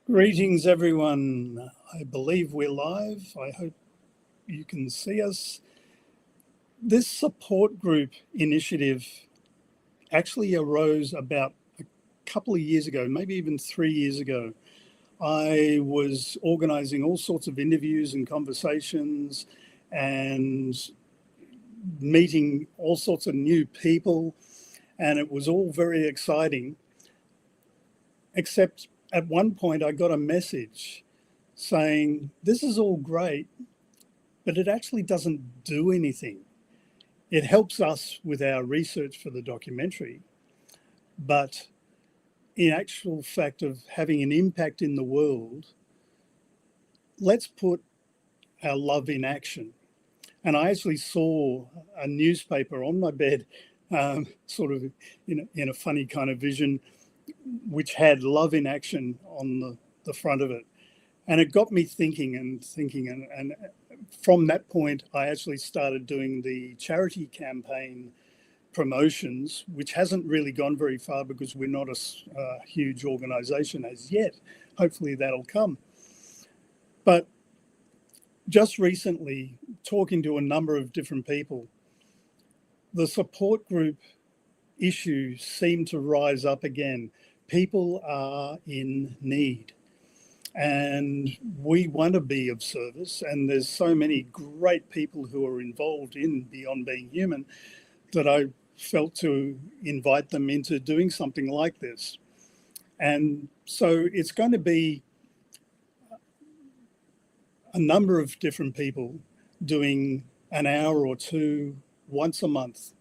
Greetings, everyone. I believe we're live. I hope you can see us. This support group initiative actually arose about a couple of years ago, maybe even 3 years ago. I was organizing all sorts of interviews and conversations and meeting all sorts of new people, and it was all very exciting, except at one point I got a message saying, this is all great, but it actually doesn't do anything. It helps us with our research for the documentary, but in actual fact of having an impact in the world, let's put our love in action. And I actually saw a newspaper on my bed, sort of in a funny kind of vision, which had love in action on the front of it. And it got me thinking, and from that point, I actually started doing the charity campaign promotions, which hasn't really gone very far because we're not a huge organization as yet. Hopefully that'll come. But just recently, talking to a number of different people, the support group issue seemed to rise up again. People are in need. And we want to be of service. And there's so many great people who are involved in Beyond Being Human that I felt to invite them into doing something like this. And so it's going to be a number of different people doing an hour or two once a month.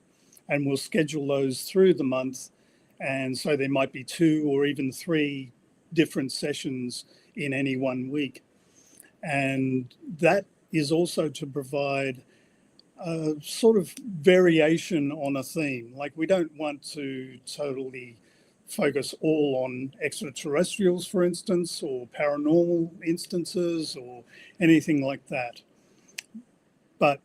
And we'll schedule those through the month. And so there might be 2 or even 3 different sessions in any one week. And that is also to provide a sort of variation on a theme. Like, we don't want to totally focus all on extraterrestrials, for instance, or paranormal instances or anything like that. But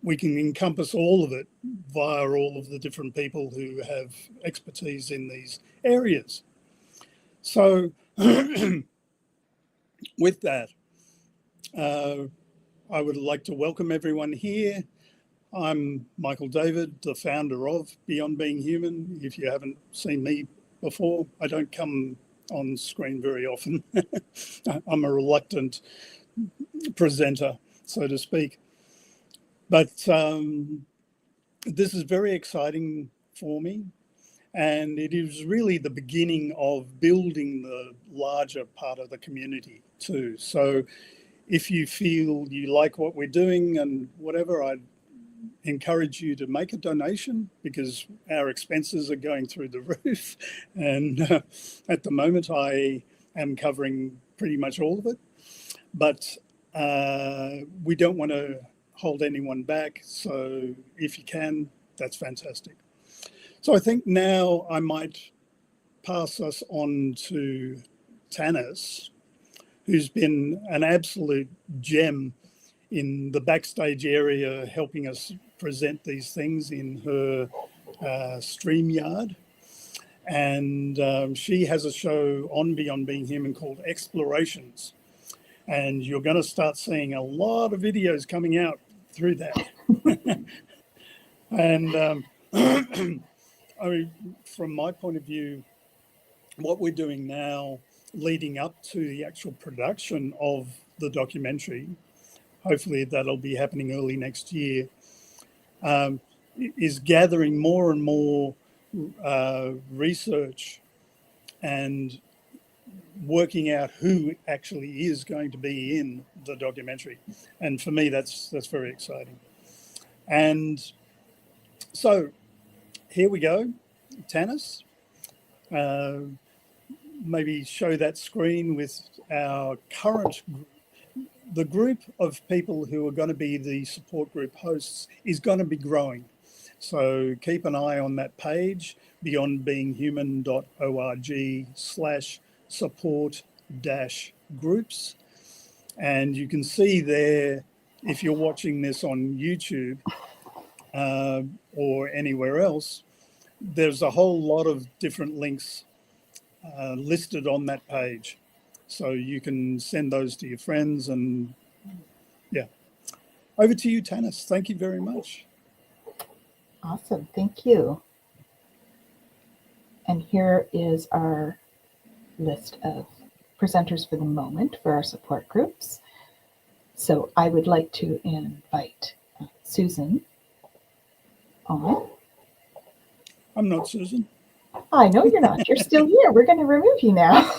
we can encompass all of it via all of the different people who have expertise in these areas. So with that, I would like to welcome everyone here. I'm Michael David, the founder of Beyond Being Human. If you haven't seen me before, I don't come on screen very often. I'm a reluctant presenter, so to speak. But this is very exciting for me. And it is really the beginning of building the larger part of the community too. So if you feel you like what we're doing and whatever, I'd encourage you to make a donation, because our expenses are going through the roof. And at the moment, I am covering pretty much all of it. But we don't want to hold anyone back. So if you can, that's fantastic. So I think now I might pass us on to Tanis, who's been an absolute gem in the backstage area, helping us present these things in her StreamYard. And she has a show on Beyond Being Human called Explorations. And you're going to start seeing a lot of videos coming out through that. And I mean, from my point of view, what we're doing now, leading up to the actual production of the documentary, hopefully that'll be happening early next year, is gathering more and more research and working out who actually is going to be in the documentary. And for me, that's very exciting. And so here we go. Tanis, maybe show that screen with our current group. The group of people who are going to be the support group hosts is going to be growing. So keep an eye on that page, beyondbeinghuman.org/support-groups. And you can see there, if you're watching this on YouTube or anywhere else, there's a whole lot of different links listed on that page. So you can send those to your friends and yeah. Over to you, Tanis. Thank you very much. Awesome. Thank you. And here is our list of presenters for the moment for our support groups. So I would like to invite Susan on. I'm not Susan. I know you're not. You're still here. We're going to remove you now.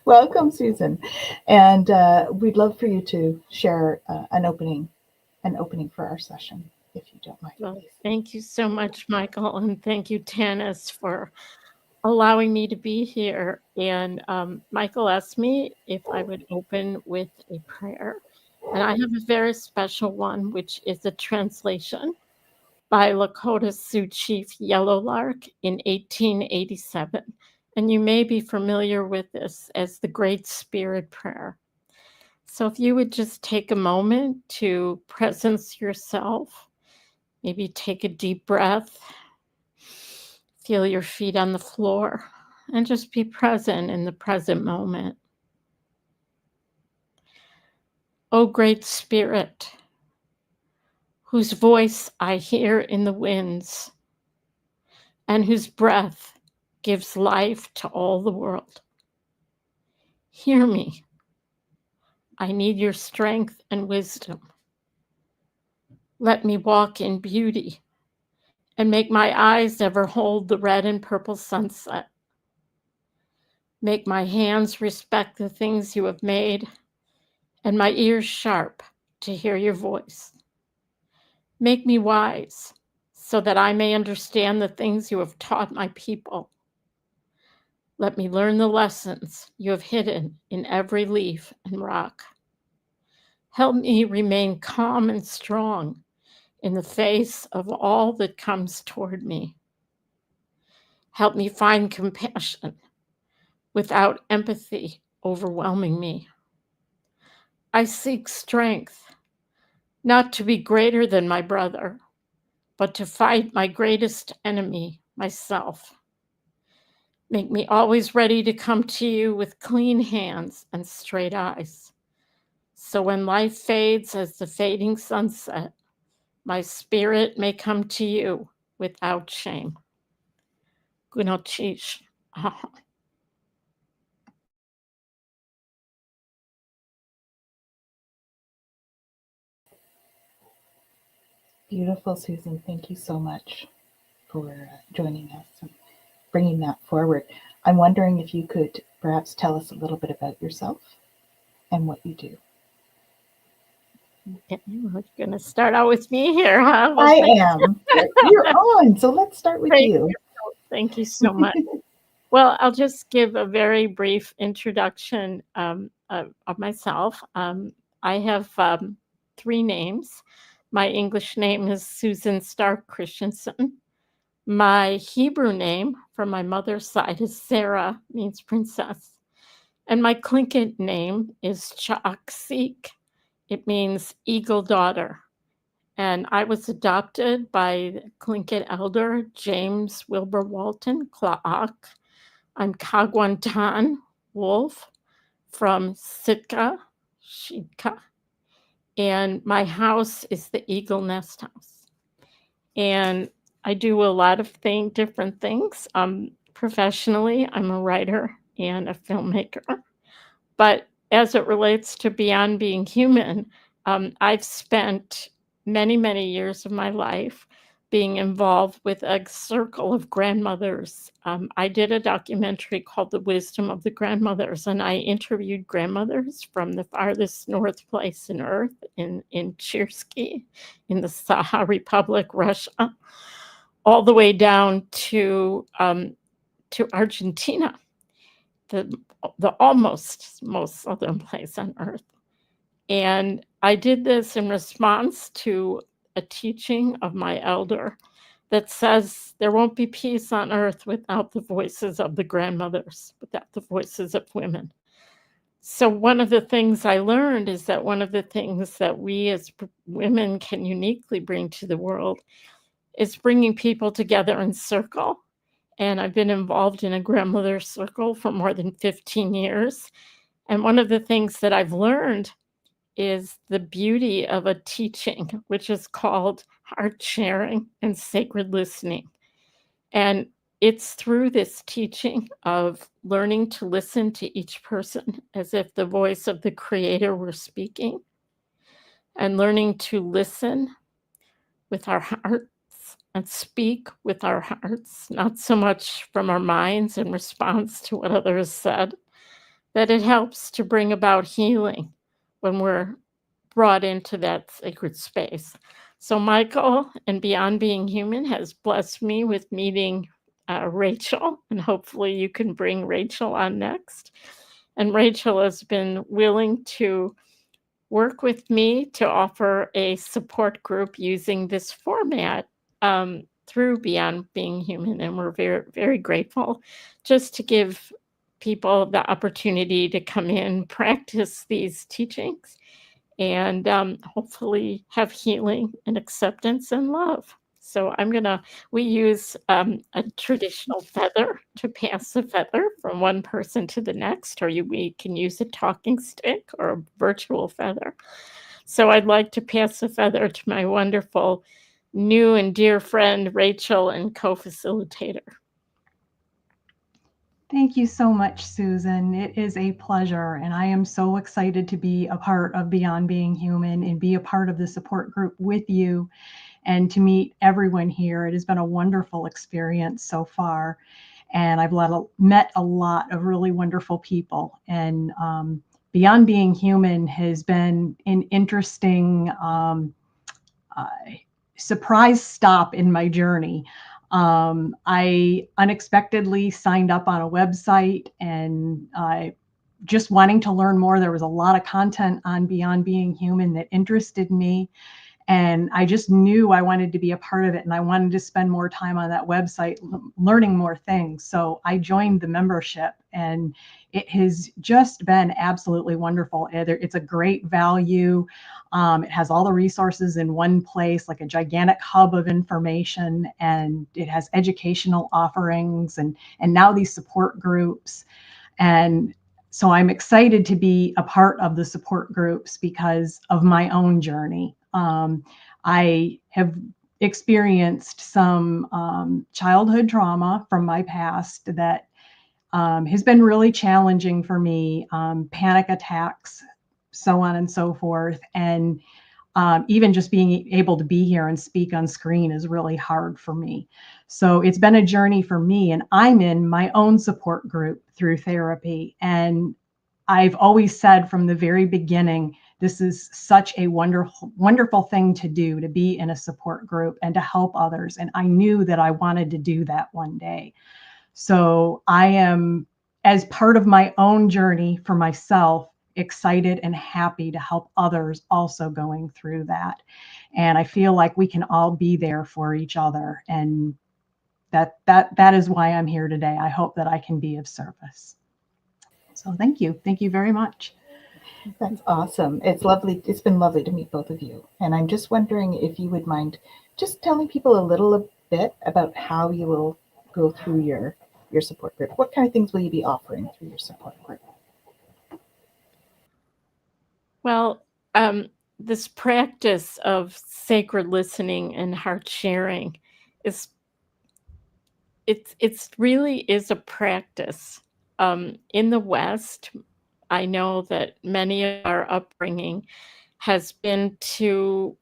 Welcome, Susan. And we'd love for you to share an opening for our session, if you don't mind. Well, thank you so much, Michael, and thank you, Tanis, for allowing me to be here. And Michael asked me if I would open with a prayer. And I have a very special one, which is a translation by Lakota Sioux Chief Yellowlark in 1887. And you may be familiar with this as the Great Spirit Prayer. So if you would just take a moment to presence yourself, maybe take a deep breath, feel your feet on the floor, and just be present in the present moment. O Great Spirit, whose voice I hear in the winds, and whose breath gives life to all the world. Hear me. I need your strength and wisdom. Let me walk in beauty and make my eyes ever hold the red and purple sunset. Make my hands respect the things you have made and my ears sharp to hear your voice. Make me wise so that I may understand the things you have taught my people. Let me learn the lessons you have hidden in every leaf and rock. Help me remain calm and strong in the face of all that comes toward me. Help me find compassion without empathy overwhelming me. I seek strength, not to be greater than my brother, but to fight my greatest enemy, myself. Make me always ready to come to you with clean hands and straight eyes. So when life fades as the fading sunset, my spirit may come to you without shame. Gunochish. Beautiful, Susan. Thank you so much for joining us and bringing that forward. I'm wondering if you could perhaps tell us a little bit about yourself and what you do. Okay, we're going to start out with me here, huh? Well, I am. You're on, so let's start with you. Thank you so much. Well, I'll just give a very brief introduction of myself. I have 3 names. My English name is Susan Stark Christensen. My Hebrew name from my mother's side is Sarah, means princess. And my Tlingit name is Chaaksik. It means eagle daughter. And I was adopted by Tlingit elder James Wilbur Walton Klaak. I'm Kagwantan Wolf from Sitka, Shika. And my house is the Eagle Nest House. And I do a lot of different things. Professionally, I'm a writer and a filmmaker. But as it relates to Beyond Being Human, I've spent many, many years of my life being involved with a circle of grandmothers. I did a documentary called The Wisdom of the Grandmothers, and I interviewed grandmothers from the farthest north place in Earth, in Chersky, in the Saha Republic, Russia, all the way down to Argentina, the almost most southern place on Earth. And I did this in response to a teaching of my elder that says there won't be peace on earth without the voices of the grandmothers, without the voices of women. So one of the things I learned is that one of the things that we as women can uniquely bring to the world is bringing people together in circle and I've been involved in a grandmother circle for more than 15 years. And one of the things that I've learned is the beauty of a teaching, which is called heart sharing and sacred listening. And it's through this teaching of learning to listen to each person as if the voice of the Creator were speaking, and learning to listen with our hearts and speak with our hearts, not so much from our minds in response to what others said, that it helps to bring about healing when we're brought into that sacred space. So Michael and Beyond Being Human has blessed me with meeting Rachel, and hopefully you can bring Rachel on next. And Rachel has been willing to work with me to offer a support group using this format through Beyond Being Human. And we're very, very grateful just to give people the opportunity to come in, practice these teachings, and hopefully have healing and acceptance and love. So we use a traditional feather to pass the feather from one person to the next, or we can use a talking stick or a virtual feather. So I'd like to pass the feather to my wonderful new and dear friend, Rachel, and co-facilitator. Thank you so much, Susan. It is a pleasure, and I am so excited to be a part of Beyond Being Human and be a part of the support group with you and to meet everyone here. It has been a wonderful experience so far, and I've met a lot of really wonderful people. And Beyond Being Human has been an interesting surprise stop in my journey. I unexpectedly signed up on a website and just wanting to learn more. There was a lot of content on Beyond Being Human that interested me. And I just knew I wanted to be a part of it. And I wanted to spend more time on that website, learning more things. So I joined the membership, and it has just been absolutely wonderful. It's a great value. It has all the resources in one place, like a gigantic hub of information, and it has educational offerings and now these support groups. And so I'm excited to be a part of the support groups because of my own journey. I have experienced some childhood trauma from my past that has been really challenging for me, panic attacks, so on and so forth. And even just being able to be here and speak on screen is really hard for me. So it's been a journey for me, and I'm in my own support group through therapy. And I've always said from the very beginning, this is such a wonderful, wonderful thing to do, to be in a support group and to help others. And I knew that I wanted to do that one day. So I am, as part of my own journey for myself, excited and happy to help others also going through that. And I feel like we can all be there for each other. And that is why I'm here today. I hope that I can be of service. So thank you. Thank you very much. That's awesome. It's lovely. It's been lovely to meet both of you. And I'm just wondering if you would mind just telling people a little bit about how you will go through your support group. What kind of things will you be offering through your support group? Well, this practice of sacred listening and heart sharing it's really is a practice. In the West, I know that many of our upbringing has been to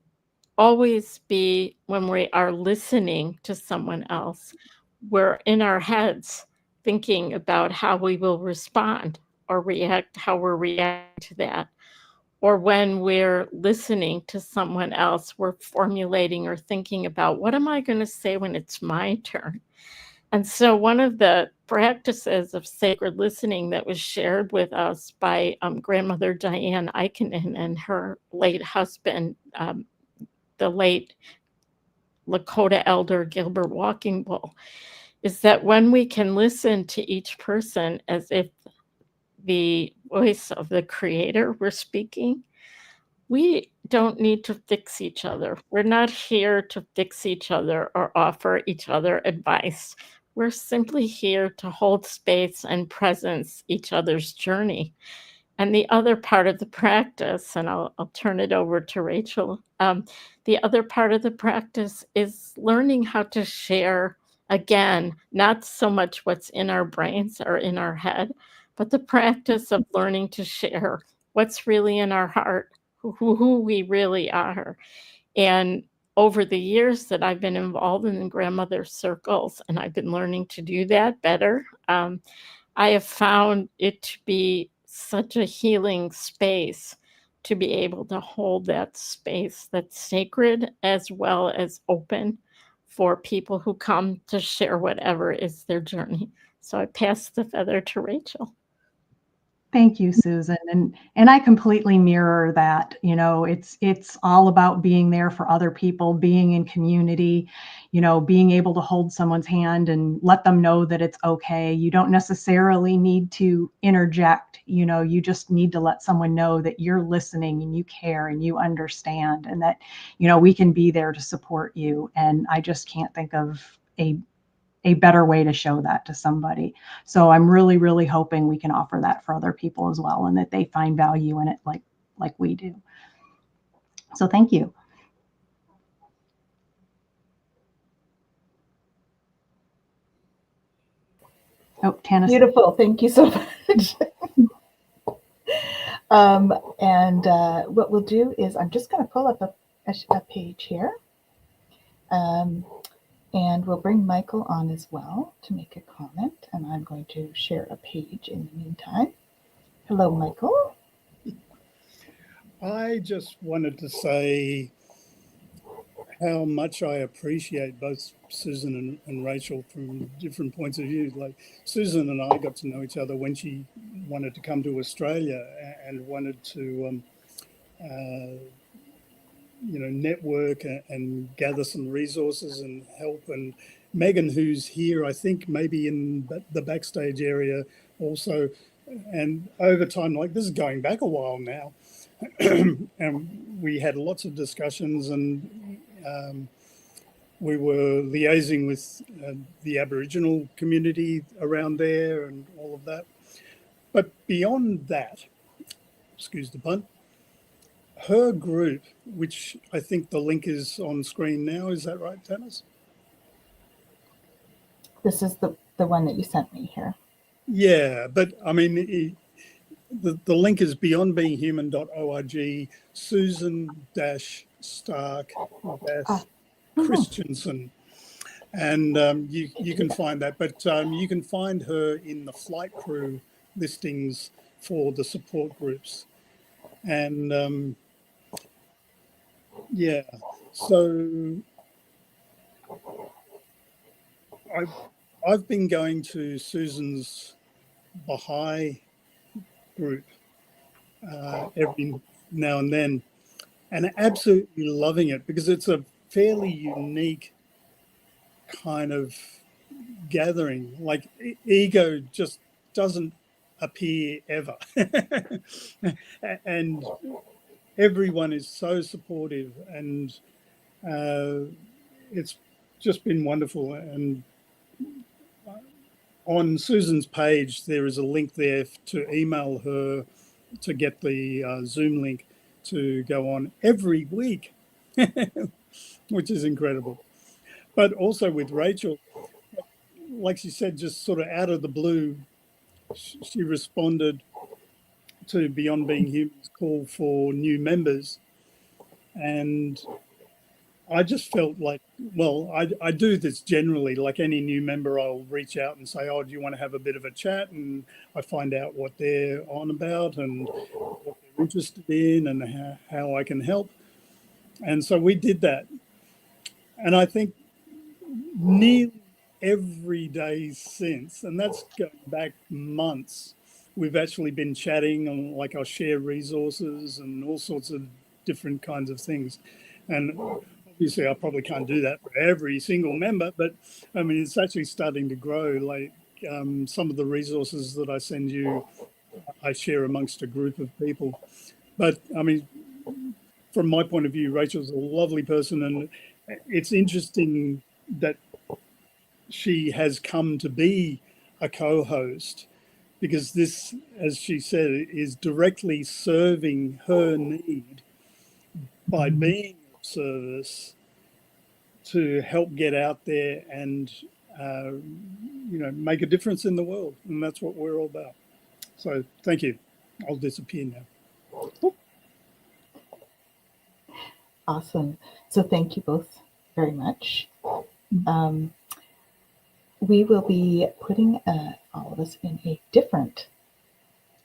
always be, when we are listening to someone else, we're in our heads thinking about how we will respond or react, how we're reacting to that. Or when we're listening to someone else, we're formulating or thinking about, what am I going to say when it's my turn? And so one of the practices of sacred listening that was shared with us by grandmother Diane Eichenen and her late husband, the late Lakota elder Gilbert Walking Bull, is that when we can listen to each person as if the voice of the Creator were speaking, we don't need to fix each other. We're not here to fix each other or offer each other advice. We're simply here to hold space and presence each other's journey. And the other part of the practice, and I'll turn it over to Rachel, the other part of the practice is learning how to share, again, not so much what's in our brains or in our head, but the practice of learning to share what's really in our heart, who we really are. And over the years that I've been involved in the grandmother circles, and I've been learning to do that better, I have found it to be such a healing space to be able to hold that space that's sacred as well as open for people who come to share whatever is their journey. So I pass the feather to Rachel. Thank you, Susan. And I completely mirror that. You know, it's all about being there for other people, being in community, you know, being able to hold someone's hand and let them know that it's okay. You don't necessarily need to interject, you know, you just need to let someone know that you're listening and you care and you understand, and that, you know, we can be there to support you. And I just can't think of a better way to show that to somebody. So I'm really, really hoping we can offer that for other people as well, and that they find value in it like we do. So thank you. Oh, Tannis. Beautiful. Thank you so much. And what we'll do is I'm just going to pull up a page here. And we'll bring Michael on as well to make a comment. And I'm going to share a page in the meantime. Hello, Michael. I just wanted to say how much I appreciate both Susan and Rachel from different points of view. Like Susan and I got to know each other when she wanted to come to Australia and wanted to network and gather some resources and help. And Megan, who's here, I think maybe in the backstage area also. And over time, like this is going back a while now, and we had lots of discussions, and we were liaising with the Aboriginal community around there and all of that. But beyond that, excuse the pun, her group, which I think the link is on screen now, is that right, Tannis? This is the one that you sent me here. Yeah, but I mean, the link is beyondbeinghuman.org, Susan-Stark-Christensen. And you can find that, but you can find her in the flight crew listings for the support groups. And yeah, so I've been going to Susan's Baha'i group every now and then, and absolutely loving it because it's a fairly unique kind of gathering. Like ego just doesn't appear ever. And everyone is so supportive, and it's just been wonderful. And on Susan's page, there is a link there to email her to get the Zoom link to go on every week, which is incredible. But also with Rachel, like she said, just sort of out of the blue, she responded to Beyond Being Human's call for new members. And I just felt like, well, I do this generally, like any new member, I'll reach out and say, oh, do you want to have a bit of a chat? And I find out what they're on about and what they're interested in and how I can help. And so we did that. And I think nearly every day since, and that's going back months, we've actually been chatting and like I'll share resources and all sorts of different kinds of things. And obviously I probably can't do that for every single member, but I mean, it's actually starting to grow. Like some of the resources that I send you, I share amongst a group of people. But I mean, from my point of view, Rachel's a lovely person, and it's interesting that she has come to be a co-host, because this, as she said, is directly serving her need by being of service to help get out there and make a difference in the world. And that's what we're all about. So thank you. I'll disappear now. Awesome. So thank you both very much. We will be putting all of us in a different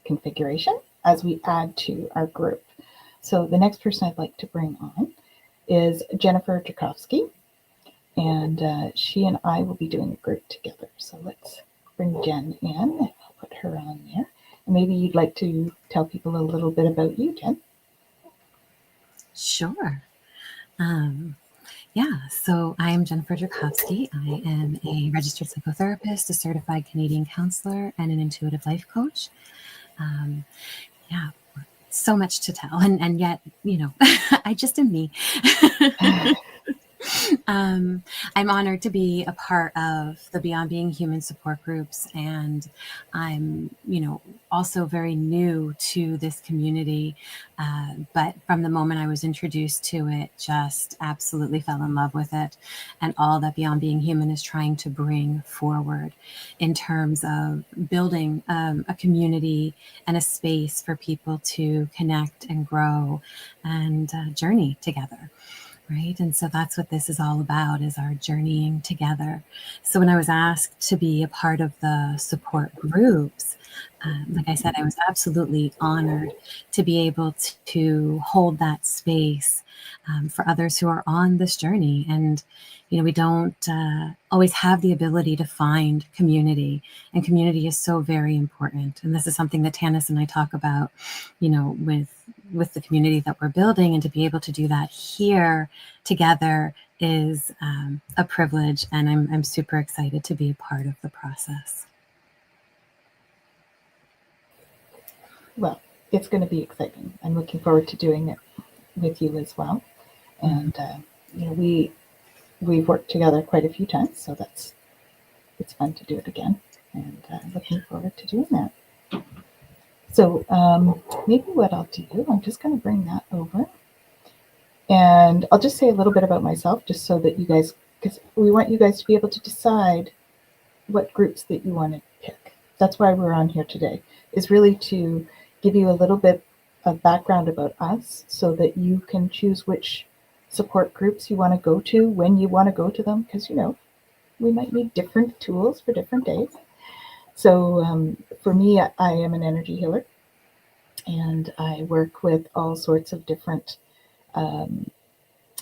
configuration as we add to our group. So the next person I'd like to bring on is Jennifer Jakowski, and she and I will be doing a group together. So let's bring Jen in, and I'll put her on there. And maybe you'd like to tell people a little bit about you, Jen. Sure. So I'm Jennifer Jakowski. I am a registered psychotherapist, a certified Canadian counselor, and an intuitive life coach. So much to tell, and yet, I just am me. I'm honored to be a part of the Beyond Being Human support groups, and I'm, also very new to this community. But from the moment I was introduced to it, just absolutely fell in love with it and all that Beyond Being Human is trying to bring forward in terms of building a community and a space for people to connect and grow and journey together. Right. And so that's what this is all about, is our journeying together. So when I was asked to be a part of the support groups, like I said, I was absolutely honored to be able to hold that space for others who are on this journey. And, we don't always have the ability to find community, and community is so very important. And this is something that Tanis and I talk about, with the community that we're building, and to be able to do that here together is a privilege, and I'm super excited to be a part of the process. Well, it's going to be exciting. I'm looking forward to doing it with you as well. And we've worked together quite a few times, so it's fun to do it again. And looking forward to doing that. So maybe what I'll do, I'm just going to bring that over. And I'll just say a little bit about myself, just so that you guys, because we want you guys to be able to decide what groups that you want to pick. That's why we're on here today, is really to give you a little bit of background about us so that you can choose which support groups you want to go to, when you want to go to them, because, we might need different tools for different days. So for me, I am an energy healer, and I work with all sorts of different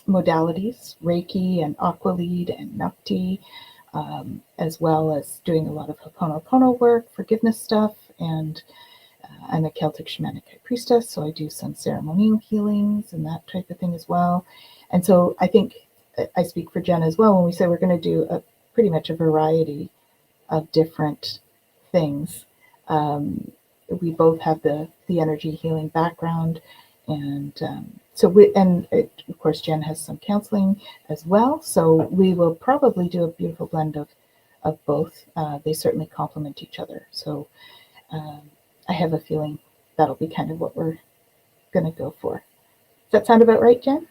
modalities, Reiki and Aqualead and Nukti, as well as doing a lot of Ho'oponopono work, forgiveness stuff, and I'm a Celtic shamanic high priestess, so I do some ceremonial healings and that type of thing as well. And so I think I speak for Jen as well when we say we're going to do pretty much a variety of different things. We both have the energy healing background, and of course Jen has some counseling as well. So we will probably do a beautiful blend of both. They certainly complement each other. So I have a feeling that'll be kind of what we're going to go for. Does that sound about right, Jen?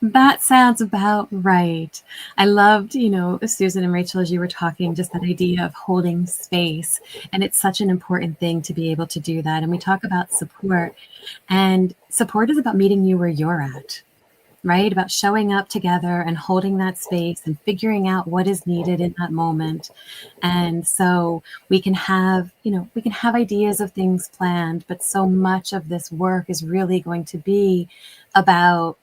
That sounds about right. I loved, Susan and Rachel, as you were talking, just that idea of holding space. And it's such an important thing to be able to do that. And we talk about support, and support is about meeting you where you're at, right? About showing up together and holding that space and figuring out what is needed in that moment. And so we can have ideas of things planned, but so much of this work is really going to be about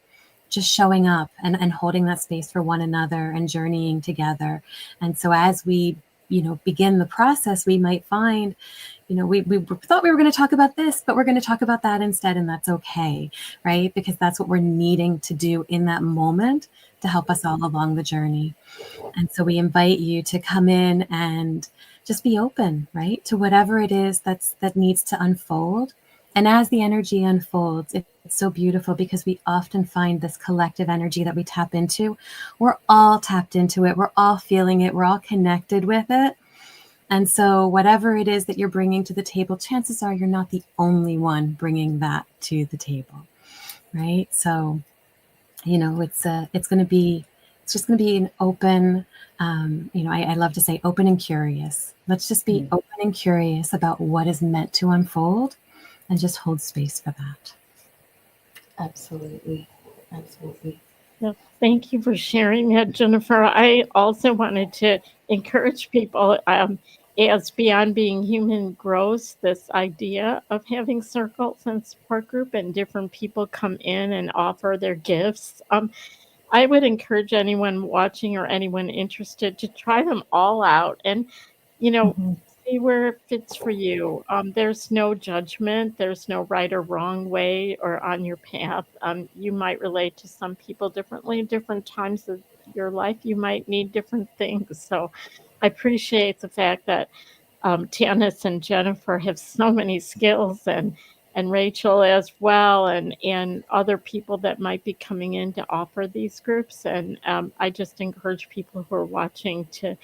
just showing up and holding that space for one another and journeying together. And so as we, begin the process, we might find, we thought we were going to talk about this, but we're going to talk about that instead. And that's okay, right? Because that's what we're needing to do in that moment to help us all along the journey. And so we invite you to come in and just be open, right, to whatever it is that needs to unfold, And as the energy unfolds, it's so beautiful because we often find this collective energy that we tap into. We're all tapped into it. We're all feeling it. We're all connected with it. And so whatever it is that you're bringing to the table, chances are you're not the only one bringing that to the table, right? So, you know, it's just going to be an open, you know, I love to say open and curious. Let's just be open and curious about what is meant to unfold and just hold space for that. Absolutely. Absolutely. Well, thank you for sharing that, Jennifer. I also wanted to encourage people, as Beyond Being Human grows, this idea of having circles and support group and different people come in and offer their gifts. I would encourage anyone watching or anyone interested to try them all out and, you know, see where it fits for you. There's no judgment. There's no right or wrong way or on your path. You might relate to some people differently at different times of your life. You might need different things. So I appreciate the fact that Tanis and Jennifer have so many skills, and Rachel as well, and other people that might be coming in to offer these groups. And I just encourage people who are watching to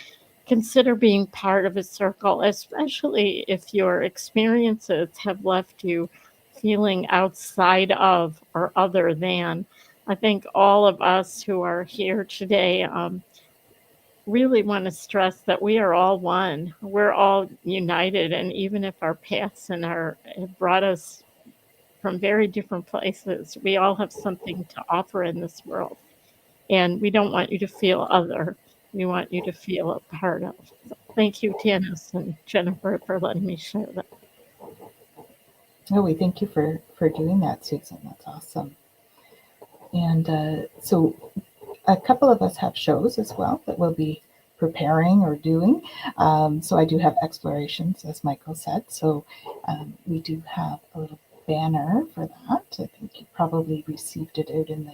consider being part of a circle, especially if your experiences have left you feeling outside of or other than. I think all of us who are here today really want to stress that we are all one. We're all united, and even if our paths have brought us from very different places, we all have something to offer in this world. And we don't want you to feel other. We want you to feel a part of. So thank you, Tanis and Jennifer, for letting me share that. Oh, we thank you for doing that, Susan. That's awesome. And so a couple of us have shows as well that we'll be preparing or doing. So I do have explorations, as Michael said. So we do have a little banner for that. I think you probably received it out in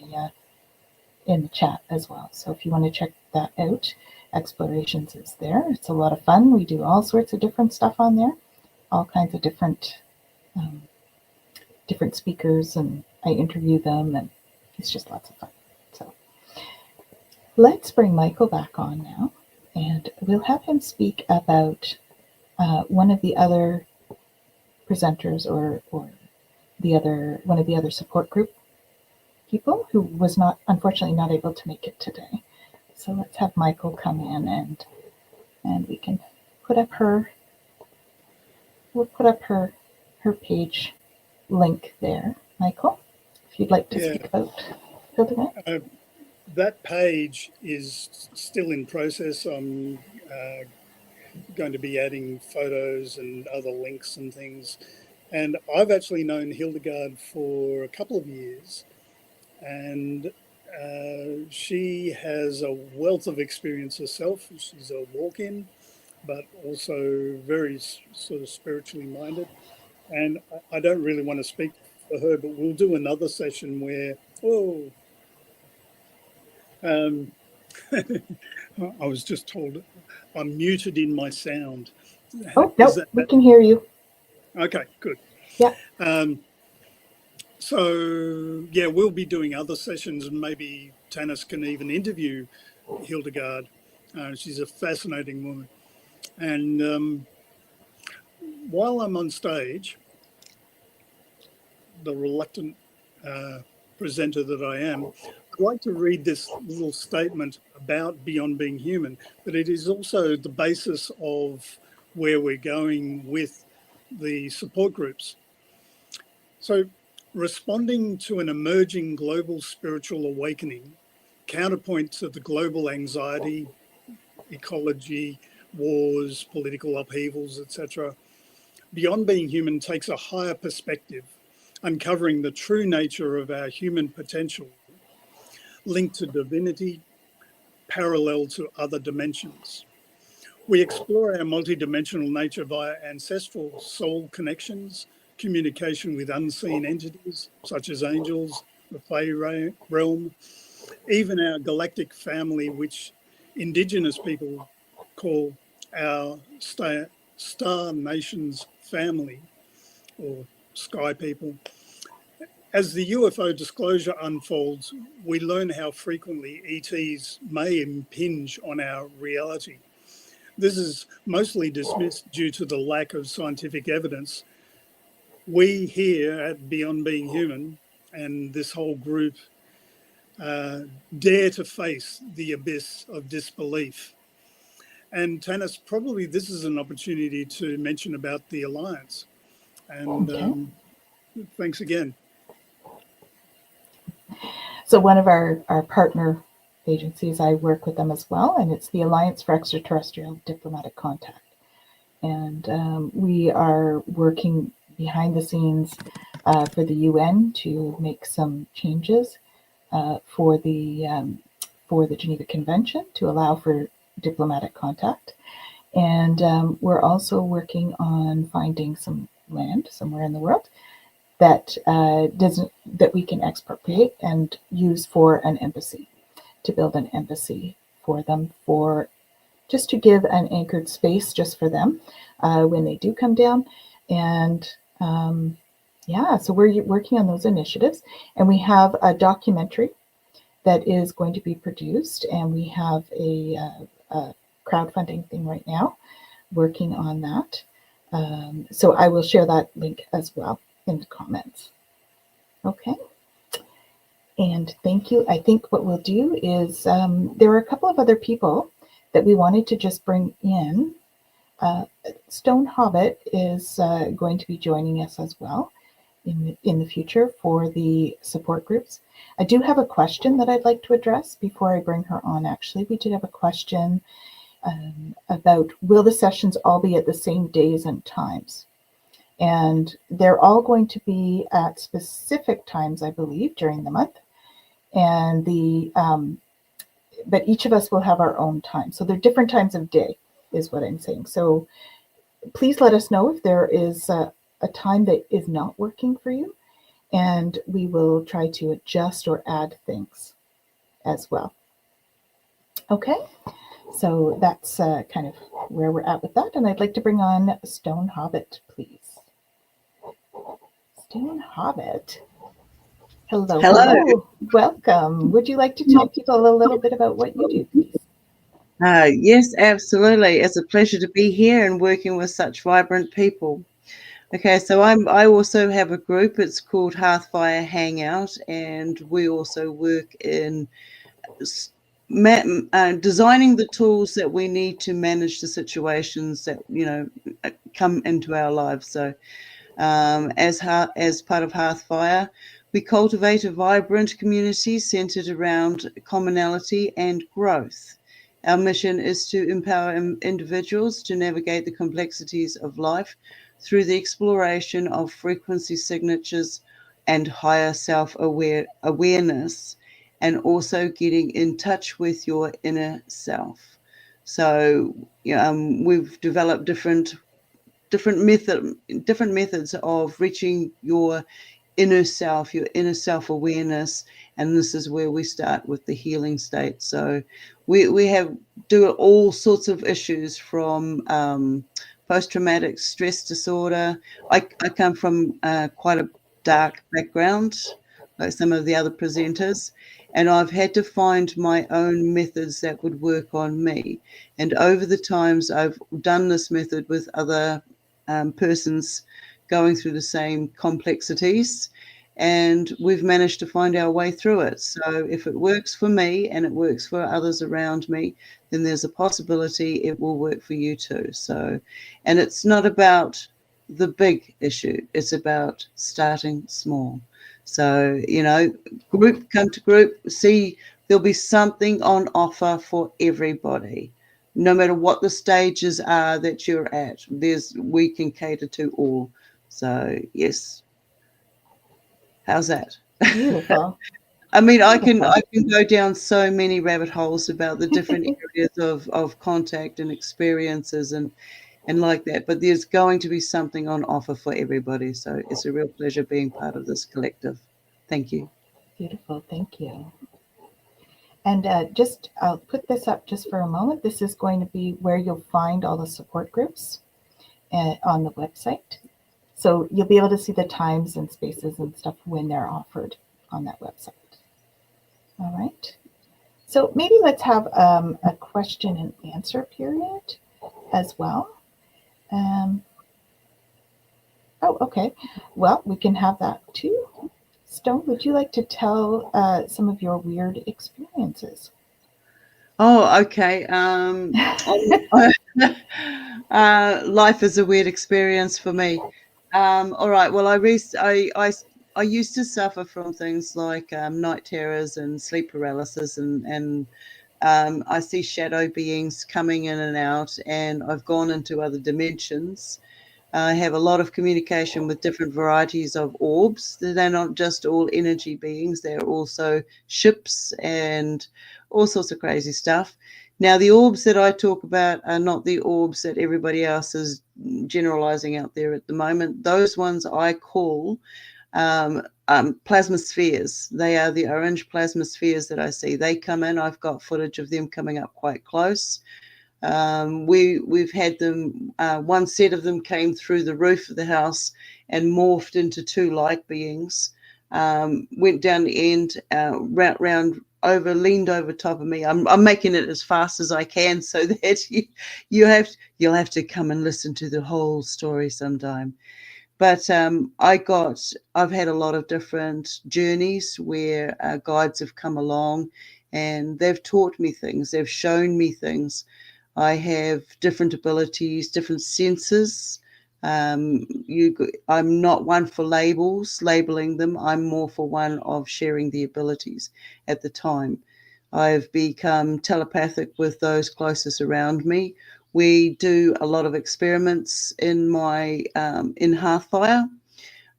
the chat as well. So if you want to check that out, explorations is there. It's a lot of fun. We do all sorts of different stuff on there, all kinds of different speakers, and I interview them, and it's just lots of fun. So let's bring Michael back on now, and we'll have him speak about one of the other presenters or one of the other support group people who was unfortunately not able to make it today. So let's have Michael come in, and we can put up her page link there, Michael, if you'd like to speak about Hildegard. That page is still in process. I'm going to be adding photos and other links and things. And I've actually known Hildegard for a couple of years, and she has a wealth of experience herself. She's a walk-in, but also very sort of spiritually minded. And I don't really want to speak for her, but we'll do another session where, I was just told I'm muted in my sound. Oh, no, we can hear you. Okay, good. Yeah. So, yeah, we'll be doing other sessions, and maybe Tanis can even interview Hildegard. She's a fascinating woman. And while I'm on stage, the reluctant presenter that I am, I'd like to read this little statement about Beyond Being Human, but it is also the basis of where we're going with the support groups. So, responding to an emerging global spiritual awakening, counterpoint to the global anxiety, ecology, wars, political upheavals, etc., Beyond Being Human takes a higher perspective, uncovering the true nature of our human potential, linked to divinity, parallel to other dimensions. We explore our multidimensional nature via ancestral soul connections, communication with unseen entities such as angels, the Fey realm, even our galactic family, which Indigenous people call our Star Nations family, or sky people. As the UFO disclosure unfolds, we learn how frequently ETs may impinge on our reality. This is mostly dismissed due to the lack of scientific evidence. We here at Beyond Being Human and this whole group dare to face the abyss of disbelief. And Tanis, probably this is an opportunity to mention about the Alliance. And thanks again. So one of our partner agencies, I work with them as well, and it's the Alliance for Extraterrestrial Diplomatic Contact. And we are working behind the scenes for the UN to make some changes for the Geneva Convention to allow for diplomatic contact. And we're also working on finding some land somewhere in the world that that we can expropriate and use for an embassy, to build an embassy for them, for just to give an anchored space just for them when they do come down. And so we're working on those initiatives, and we have a documentary that is going to be produced, and we have a crowdfunding thing right now, working on that. So I will share that link as well in the comments. Okay. And thank you. I think what we'll do is there are a couple of other people that we wanted to just bring in. Stone Hobbit is going to be joining us as well in the future for the support groups. I do have a question that I'd like to address before I bring her on. Actually, we did have a question about, will the sessions all be at the same days and times? And they're all going to be at specific times, I believe, during the month. And but each of us will have our own time. So they're different times of day, is what I'm saying. So please let us know if there is a time that is not working for you, and we will try to adjust or add things as well. Okay, so that's kind of where we're at with that. And I'd like to bring on Stone Hobbit, please. Stone Hobbit. Hello. Hello. Welcome. Would you like to tell people a little bit about what you do, please? Yes, absolutely. It's a pleasure to be here and working with such vibrant people. Okay, so I also have a group. It's called Hearthfire Hangout, and we also work in designing the tools that we need to manage the situations that come into our lives. So as part of Hearthfire, we cultivate a vibrant community centered around commonality and growth. Our mission is to empower individuals to navigate the complexities of life through the exploration of frequency signatures and higher self-awareness, and also getting in touch with your inner self. So we've developed different methods of reaching your inner self, your inner self-awareness, and this is where we start with the healing state. So we do all sorts of issues from post-traumatic stress disorder. I come from quite a dark background, like some of the other presenters, and I've had to find my own methods that would work on me. And over the times, I've done this method with other persons going through the same complexities, and we've managed to find our way through it. So if it works for me and it works for others around me, then there's a possibility it will work for you too. So, and it's not about the big issue, it's about starting small. So, group, come to group, see there'll be something on offer for everybody. No matter what the stages are that you're at, we can cater to all. So yes, how's that? Beautiful. I mean, I can go down so many rabbit holes about the different areas of contact and experiences and like that. But there's going to be something on offer for everybody. So it's a real pleasure being part of this collective. Thank you. Beautiful. Thank you. And I'll put this up just for a moment. This is going to be where you'll find all the support groups on the website. So you'll be able to see the times and spaces and stuff when they're offered on that website. All right. So maybe let's have a question and answer period as well. Oh, okay. Well, we can have that too. Stone, would you like to tell some of your weird experiences? Oh, okay. Life is a weird experience for me. All right. Well, I used to suffer from things like night terrors and sleep paralysis, and I see shadow beings coming in and out, and I've gone into other dimensions. I have a lot of communication with different varieties of orbs. They're not just all energy beings, they're also ships and all sorts of crazy stuff. Now, the orbs that I talk about are not the orbs that everybody else is generalizing out there at the moment. Those ones I call plasma spheres. They are the orange plasma spheres that I see. They come in. I've got footage of them coming up quite close. We've had them. One set of them came through the roof of the house and morphed into two light beings. Went down the end, round over, leaned over top of me. I'm making it as fast as I can so that you'll have to come and listen to the whole story sometime. But I've had a lot of different journeys where guides have come along and they've taught me things. They've shown me things. I have different abilities, different senses. I'm not one for labeling them. I'm more for one of sharing the abilities at the time. I've become telepathic with those closest around me. We do a lot of experiments in my in Hearthfire.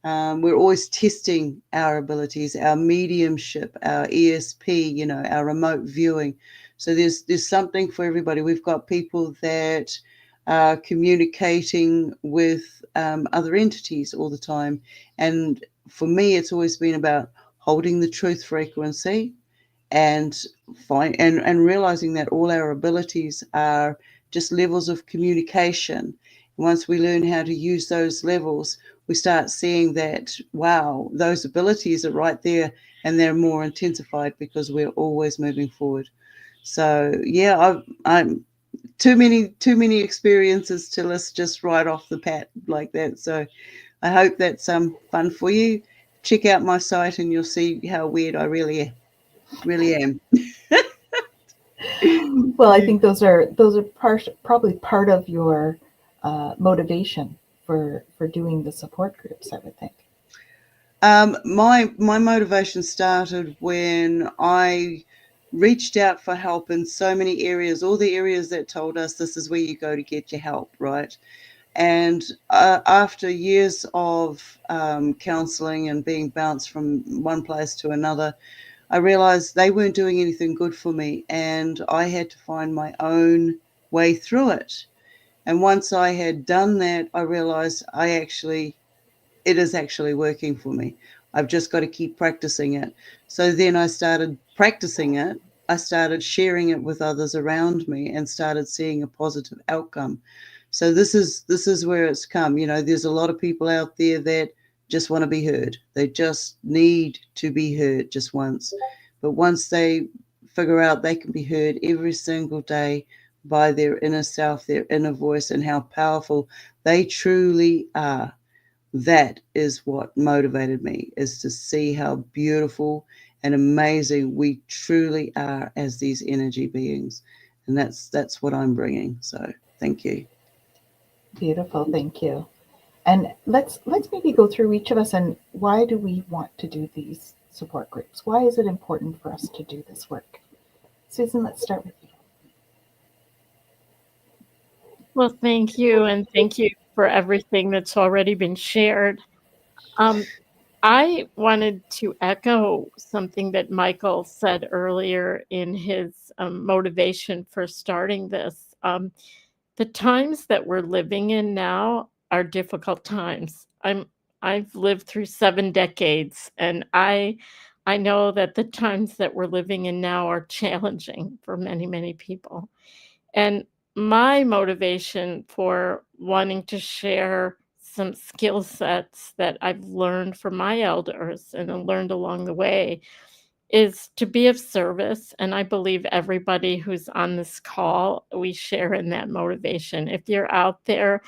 We're always testing our abilities, our mediumship, our ESP, our remote viewing. So there's something for everybody. We've got people that are communicating with other entities all the time. And for me, it's always been about holding the truth frequency and realizing that all our abilities are just levels of communication. Once we learn how to use those levels, we start seeing that, wow, those abilities are right there and they're more intensified because we're always moving forward. So yeah, I'm too many experiences to list just right off the pat like that. So I hope that's fun for you. Check out my site and you'll see how weird I really am. Well, I think those are probably part of your motivation for doing the support groups, I would think. My motivation started when I reached out for help in so many areas, all the areas that told us this is where you go to get your help, right? And after years of counseling and being bounced from one place to another, I realized they weren't doing anything good for me, and I had to find my own way through it. And once I had done that, I realized it is actually working for me. I've just got to keep practicing it. So then I started practicing it. I started sharing it with others around me and started seeing a positive outcome. So this is where it's come. There's a lot of people out there that just want to be heard. They just need to be heard just once. But once they figure out they can be heard every single day by their inner self, their inner voice, and how powerful they truly are, that is what motivated me, is to see how beautiful and amazing we truly are as these energy beings. And that's what I'm bringing. So thank you. Beautiful, thank you. And let's maybe go through each of us and why do we want to do these support groups? Why is it important for us to do this work? Susan, let's start with you. Well, thank you, and thank you for everything that's already been shared. I wanted to echo something that Michael said earlier in his motivation for starting this. The times that we're living in now are difficult times. I've lived through 7 decades, and I know that the times that we're living in now are challenging for many, many people. And my motivation for wanting to share some skill sets that I've learned from my elders and learned along the way is to be of service. And I believe everybody who's on this call, we share in that motivation. If you're out there,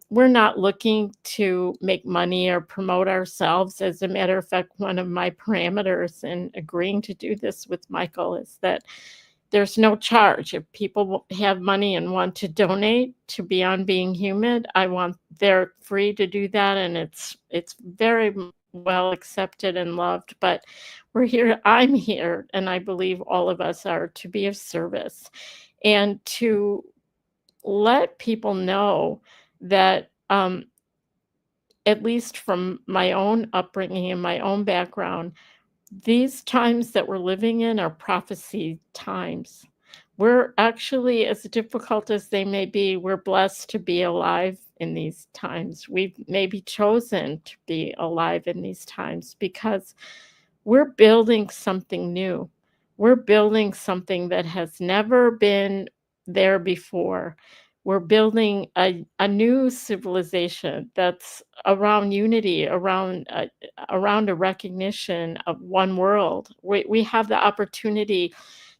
we're not looking to make money or promote ourselves. As a matter of fact, one of my parameters in agreeing to do this with Michael is that there's no charge. If people have money and want to donate to Beyond Being Human, they're free to do that, and it's very well accepted and loved. But I'm here, and I believe all of us are, to be of service and to let people know that, at least from my own upbringing and my own background, these times that we're living in are prophecy times. We're actually, as difficult as they may be, we're blessed to be alive in these times. We've maybe chosen to be alive in these times because we're building something new. We're building something that has never been there before. We're building a new civilization that's around unity, around a recognition of one world. We have the opportunity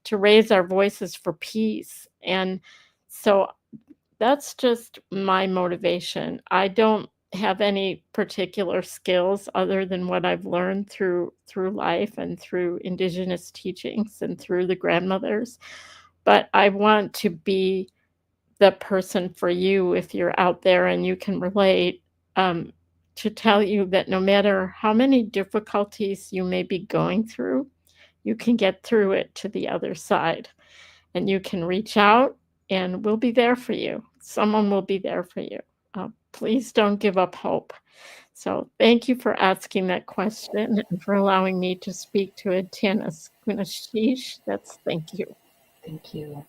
to raise our voices for peace. And so that's just my motivation. I don't have any particular skills other than what I've learned through life and through Indigenous teachings and through the grandmothers. But I want to be the person for you, if you're out there and you can relate, to tell you that no matter how many difficulties you may be going through, you can get through it to the other side. And you can reach out and we'll be there for you. Someone will be there for you. Please don't give up hope. So thank you for asking that question and for allowing me to speak to it. Tanis Kunashish, thank you. Thank you.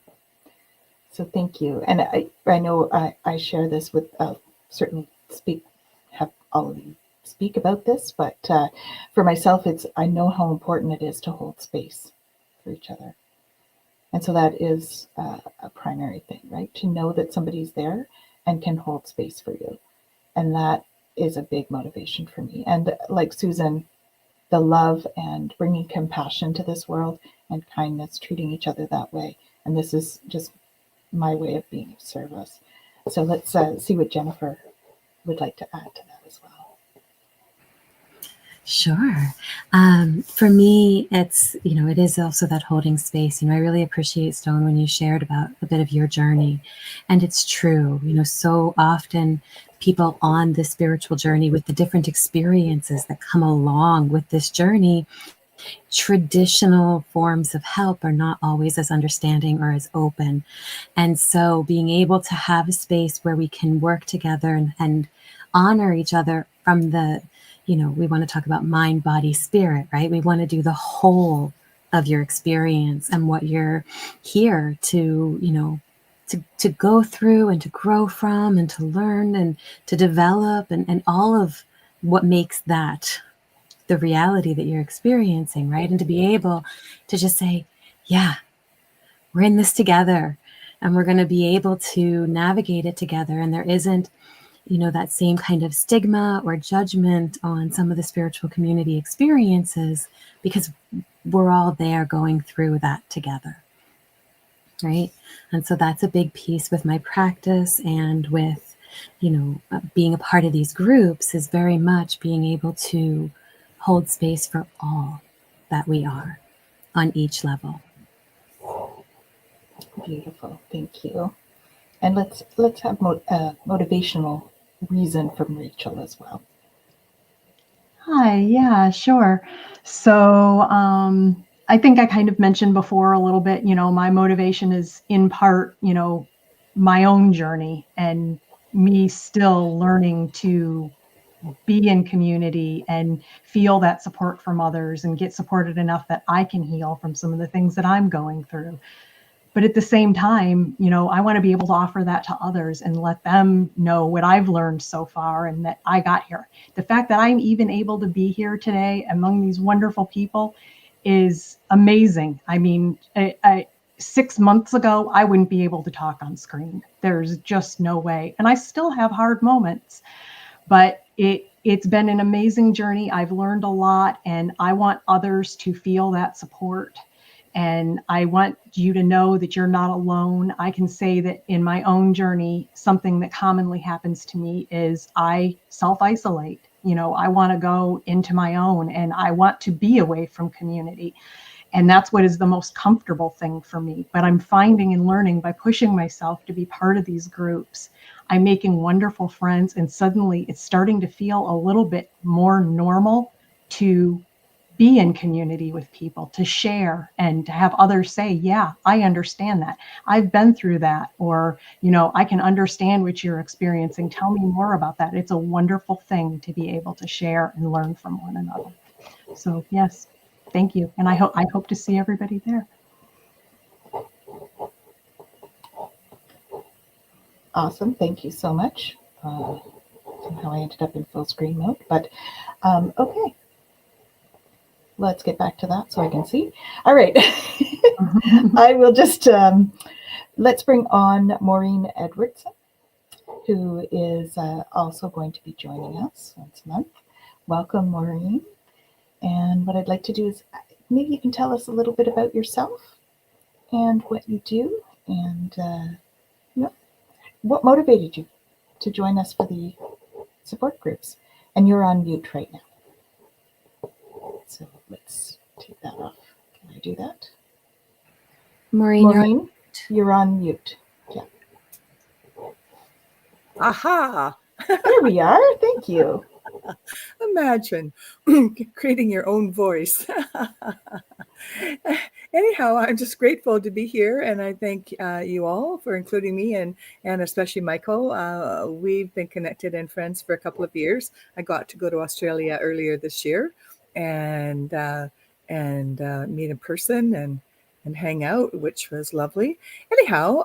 So thank you. And I know I share this with, certainly have all of you speak about this, but for myself, I know how important it is to hold space for each other. And so that is a primary thing, right? To know that somebody's there and can hold space for you. And that is a big motivation for me. And like Susan, the love and bringing compassion to this world and kindness, treating each other that way. And this is just my way of being of service. So let's see what Jennifer would like to add to that as well. Sure. For me, it is also that holding space. I really appreciate, Stone, when you shared about a bit of your journey. And it's true, so often people on this spiritual journey with the different experiences that come along with this journey, traditional forms of help are not always as understanding or as open. And so being able to have a space where we can work together and honor each other from the, we want to talk about mind, body, spirit, right? We want to do the whole of your experience and what you're here to, to go through and to grow from and to learn and to develop and all of what makes that the reality that you're experiencing, right? And to be able to just say, yeah, we're in this together and we're going to be able to navigate it together. And there isn't, that same kind of stigma or judgment on some of the spiritual community experiences because we're all there going through that together, right? And so that's a big piece with my practice and with, being a part of these groups is very much being able to hold space for all that we are on each level. Beautiful, thank you. And let's have motivational reason from Rachel as well. Hi, yeah, sure. So I think I kind of mentioned before a little bit, my motivation is in part, my own journey and me still learning to be in community and feel that support from others and get supported enough that I can heal from some of the things that I'm going through. But at the same time, I want to be able to offer that to others and let them know what I've learned so far and that I got here. The fact that I'm even able to be here today among these wonderful people is amazing. I mean, 6 months ago, I wouldn't be able to talk on screen. There's just no way. And I still have hard moments. but it's been an amazing journey. I've learned a lot, and I want others to feel that support. And I want you to know that you're not alone. I can say that in my own journey, something that commonly happens to me is I self-isolate. You know, I want to go into my own, and I want to be away from community. And that's what is the most comfortable thing for me. But I'm finding and learning by pushing myself to be part of these groups. I'm making wonderful friends, and suddenly it's starting to feel a little bit more normal to be in community with people, to share and to have others say, yeah, I understand that. I've been through that. Or, you know, I can understand what you're experiencing. Tell me more about that. It's a wonderful thing to be able to share and learn from one another. So yes, thank you. And I hope to see everybody there. Awesome. Thank you so much. Somehow I ended up in full screen mode, but okay. Let's get back to that so I can see. All right. I will just, let's bring on Maureen Edwardson, who is also going to be joining us once a month. Welcome, Maureen. And what I'd like to do is maybe you can tell us a little bit about yourself and what you do, and you know, what motivated you to join us for the support groups. And you're on mute right now. So let's take that off. Can I do that? Maureen, you're on mute. Yeah. Aha! There we are. Thank you. Imagine creating your own voice. Anyhow, I'm just grateful to be here, and I thank you all for including me, and especially Michael. We've been connected and friends for a couple of years. I got to go to Australia earlier this year, and meet in person and hang out, which was lovely. Anyhow,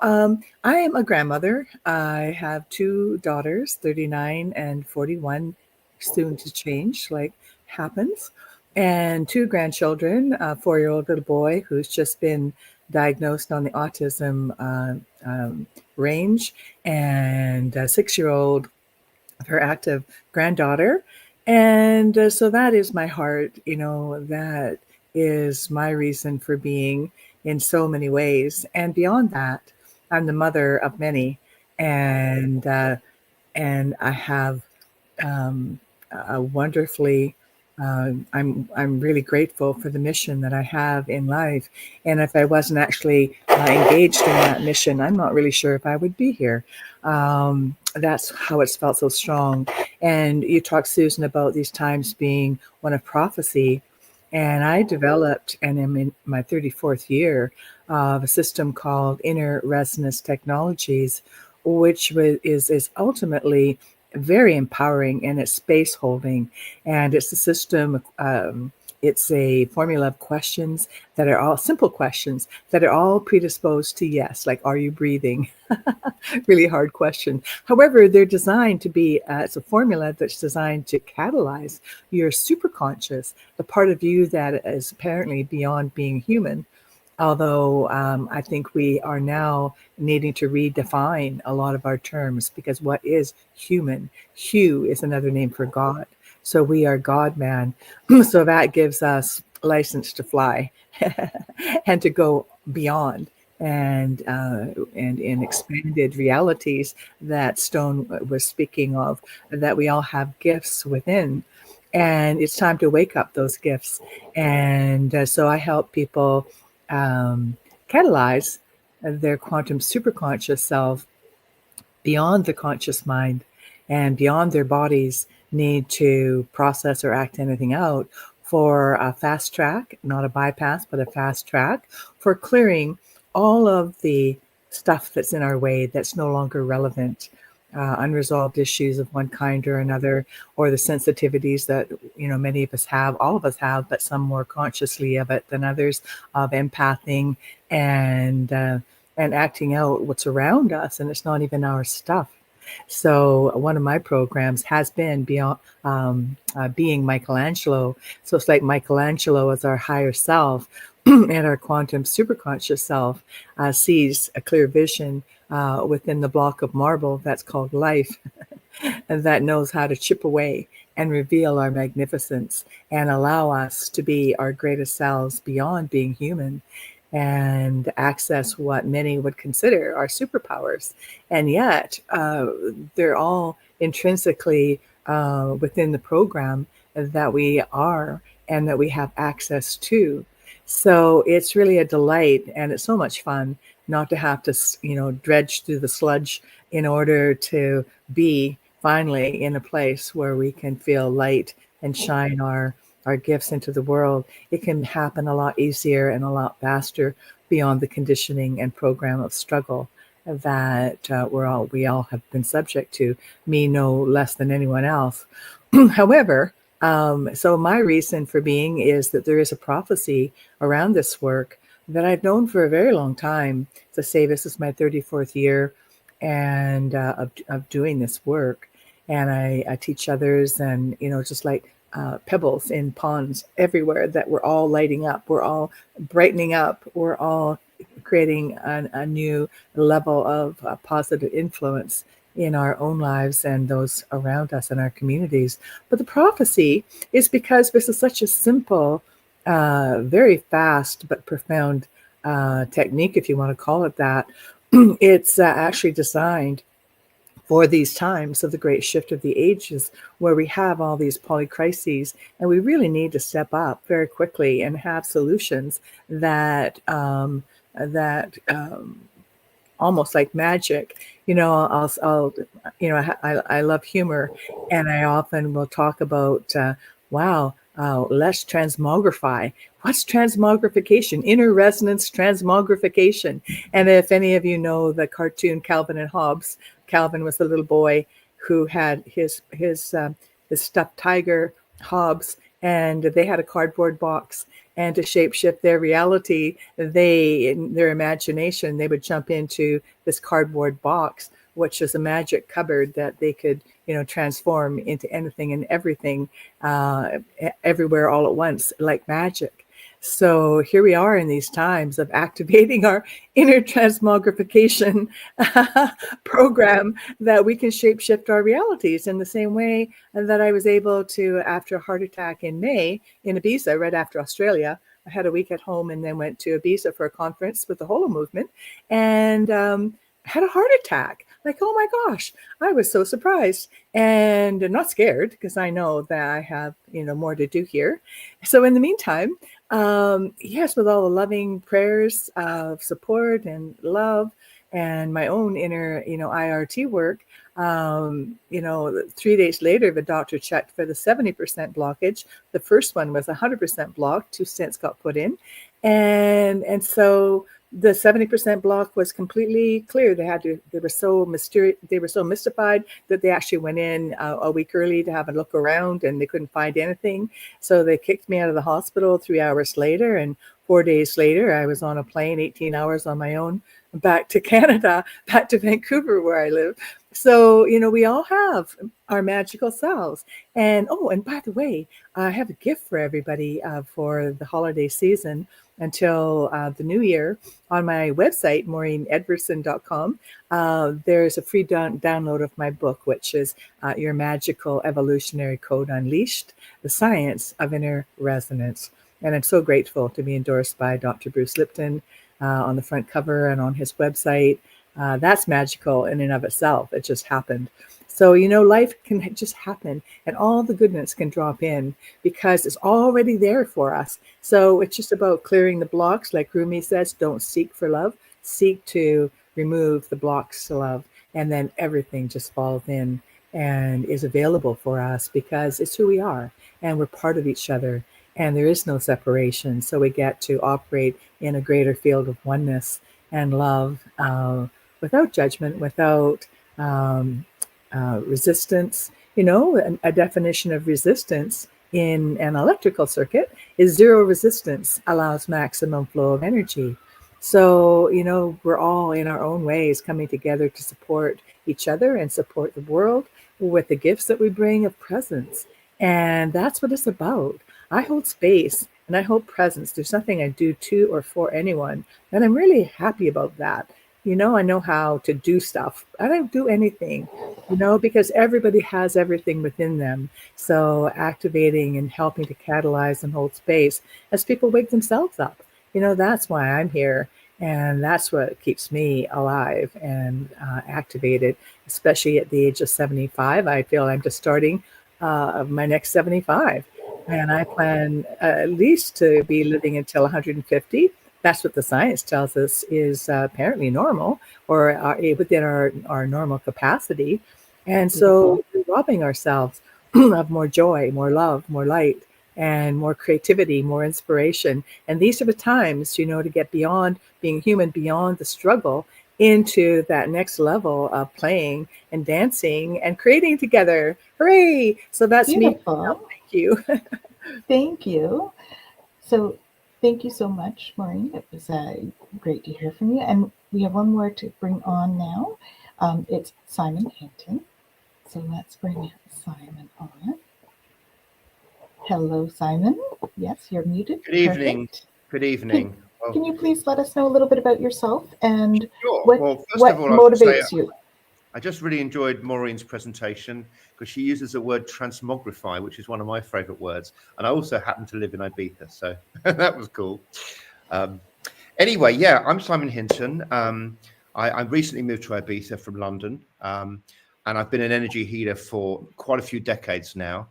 I am a grandmother. I have two daughters, 39 and 41, soon to change, like happens, and two grandchildren, a 4-year-old little boy who's just been diagnosed on the autism range, and a 6-year-old, her active granddaughter. And so that is my heart, you know, that is my reason for being in so many ways. And beyond that, I'm the mother of many, and I have a wonderfully, I'm really grateful for the mission that I have in life. And if I wasn't actually engaged in that mission, I'm not really sure if I would be here. That's how it's felt so strong. And you talked, Susan, about these times being one of prophecy. And I developed, and am in my 34th year, of a system called Inner Resonance Technologies, which is ultimately very empowering, and it's space holding. And it's a system, it's a formula of questions that are all simple questions that are all predisposed to yes, like, are you breathing? Really hard question. However, they're designed to be, it's a formula that's designed to catalyze your superconscious, the part of you that is apparently beyond being human. Although I think we are now needing to redefine a lot of our terms, because what is human? Hu is another name for God. So we are God man. So that gives us license to fly and to go beyond, and in expanded realities that Stone was speaking of, that we all have gifts within. And it's time to wake up those gifts. And so I help people catalyze their quantum superconscious self beyond the conscious mind and beyond their bodies need to process or act anything out, for a fast track, not a bypass, but a fast track for clearing all of the stuff that's in our way that's no longer relevant. Unresolved issues of one kind or another, or the sensitivities that, you know, many of us have, all of us have, but some more consciously of it than others, of empathing and acting out what's around us, and it's not even our stuff. So one of my programs has been beyond being Michelangelo. So it's like Michelangelo as our higher self, and our quantum superconscious self sees a clear vision within the block of marble that's called life. that knows how to chip away and reveal our magnificence and allow us to be our greatest selves beyond being human and access what many would consider our superpowers. And yet, they're all intrinsically within the program that we are and that we have access to. So it's really a delight, and it's so much fun not to have to, dredge through the sludge in order to be finally in a place where we can feel light and shine our gifts into the world. It can happen a lot easier and a lot faster beyond the conditioning and program of struggle that we all have been subject to, me no less than anyone else. However, so my reason for being is that there is a prophecy around this work that I've known for a very long time. To say this is my 34th year and of doing this work, and I teach others, and just like pebbles in ponds everywhere, that we're all lighting up, we're all brightening up, we're all creating a new level of positive influence in our own lives and those around us in our communities. But the prophecy is because this is such a simple, very fast but profound technique, if you want to call it that. It's actually designed for these times of the great shift of the ages, where we have all these polycrises, and we really need to step up very quickly and have solutions that almost like magic. I love humor, and I often will talk about, let's transmogrify. What's transmogrification? Inner resonance transmogrification. And if any of you know the cartoon Calvin and Hobbes, Calvin was the little boy who had his stuffed tiger, Hobbes, and they had a cardboard box. And to shapeshift their reality, in their imagination, they would jump into this cardboard box, which is a magic cupboard that they could, transform into anything and everything, everywhere all at once, like magic. So here we are in these times of activating our inner transmogrification program, that we can shapeshift our realities in the same way that I was able to, after a heart attack in May in Ibiza, right after Australia. I had a week at home and then went to Ibiza for a conference with the Holo movement, and had a heart attack. Like, oh my gosh, I was so surprised and not scared, because I know that I have, more to do here. So in the meantime, yes, with all the loving prayers of support and love and my own inner, IRT work, 3 days later, the doctor checked for the 70% blockage. The first one was 100% blocked. 2 stents got put in. And so the 70% block was completely clear. They were so mystified that they actually went in a week early to have a look around, and they couldn't find anything. So they kicked me out of the hospital 3 hours later, and 4 days later, I was on a plane, 18 hours on my own, back to Canada, back to Vancouver, where I live. So, we all have our magical selves. And by the way, I have a gift for everybody for the holiday season until the new year. On my website, maureenedwardson.com, there's a free download of my book, which is Your Magical Evolutionary Code Unleashed, The Science of Inner Resonance. And I'm so grateful to be endorsed by Dr. Bruce Lipton on the front cover and on his website. That's magical in and of itself. It just happened. So, life can just happen, and all the goodness can drop in because it's already there for us. So it's just about clearing the blocks. Like Rumi says, don't seek for love, seek to remove the blocks to love. And then everything just falls in and is available for us, because it's who we are and we're part of each other, and there is no separation. So we get to operate in a greater field of oneness and love, without judgment, without resistance. A definition of resistance in an electrical circuit is zero resistance allows maximum flow of energy. So, we're all in our own ways coming together to support each other and support the world with the gifts that we bring of presence. And that's what it's about. I hold space and I hold presence. There's nothing I do to or for anyone. And I'm really happy about that. You know, I know how to do stuff. I don't do anything, you know, because everybody has everything within them. So activating and helping to catalyze and hold space as people wake themselves up, you know, that's why I'm here. And that's what keeps me alive and activated, especially at the age of 75. I feel I'm just starting my next 75. And I plan at least to be living until 150. That's what the science tells us is apparently normal, or within our normal capacity. And so we're robbing ourselves of more joy, more love, more light, and more creativity, more inspiration. And these are the times, you know, to get beyond being human, beyond the struggle, into that next level of playing and dancing and creating together. Hooray! So that's me. Beautiful. Thank you. Thank you. So thank you so much, Maureen. It was great to hear from you. And we have one more to bring on now. It's Simon Hinton. So let's bring Simon on. Hello, Simon. Yes, you're muted. Good evening. Perfect. Good evening. Can you please let us know a little bit about yourself and Sure. what motivates you? I just really enjoyed Maureen's presentation because she uses the word transmogrify, which is one of my favorite words. And I also happen to live in Ibiza, so that was cool. Anyway, yeah, I'm Simon Hinton. I recently moved to Ibiza from London, and I've been an energy healer for quite a few decades now,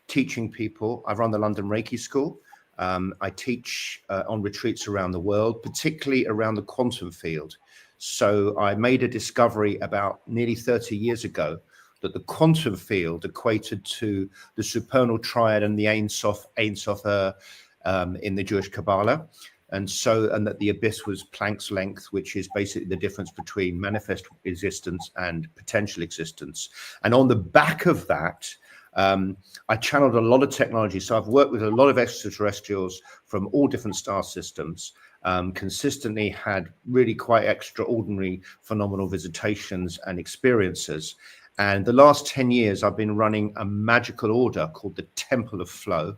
teaching people. I run the London Reiki School. I teach on retreats around the world, particularly around the quantum field. So I made a discovery about nearly 30 years ago that the quantum field equated to the supernal triad and the Ein Sof in the Jewish Kabbalah. And that the abyss was Planck's length, which is basically the difference between manifest existence and potential existence. And on the back of that, I channeled a lot of technology. So I've worked with a lot of extraterrestrials from all different star systems, consistently had really quite extraordinary phenomenal visitations and experiences. And the last 10 years, I've been running a magical order called the Temple of Flow,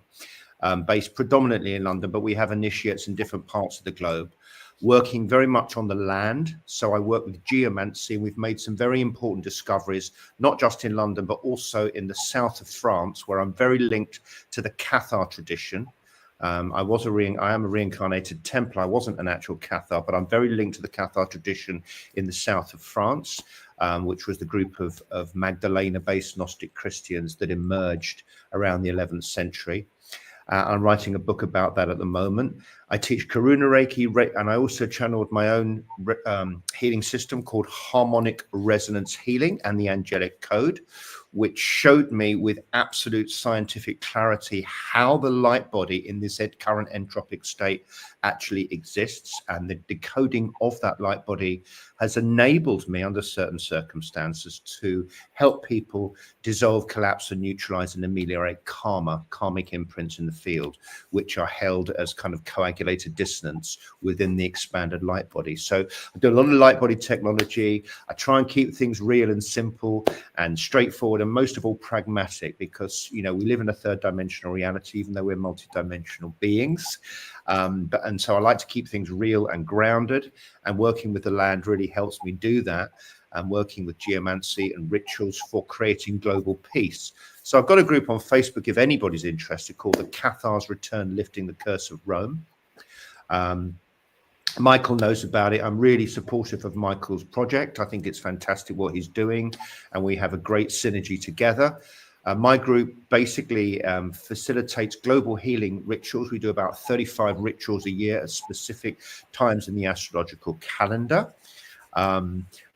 based predominantly in London, but we have initiates in different parts of the globe, working very much on the land. So I work with geomancy, and we've made some very important discoveries, not just in London, but also in the south of France, where I'm very linked to the Cathar tradition. I am a reincarnated Templar. I wasn't an actual Cathar, but I'm very linked to the Cathar tradition in the south of France, which was the group of Magdalena-based Gnostic Christians that emerged around the 11th century. I'm writing a book about that at the moment. I teach Karuna Reiki, and I also channeled my own healing system called Harmonic Resonance Healing and the Angelic Code, which showed me with absolute scientific clarity how the light body in this current entropic state actually exists. And the decoding of that light body has enabled me under certain circumstances to help people dissolve, collapse, and neutralize and ameliorate karmic imprints in the field, which are held as kind of coagulated dissonance within the expanded light body. So I do a lot of light body technology. I try and keep things real and simple and straightforward, and most of all pragmatic, because, you know, we live in a third dimensional reality, even though we're multidimensional beings. And so I like to keep things real and grounded, and working with the land really helps me do that, and working with geomancy and rituals for creating global peace. So I've got a group on Facebook, if anybody's interested, called the Cathar's Return, Lifting the Curse of Rome. Michael knows about it. I'm really supportive of Michael's project. I think it's fantastic what he's doing, and we have a great synergy together. My group basically facilitates global healing rituals. We do about 35 rituals a year at specific times in the astrological calendar,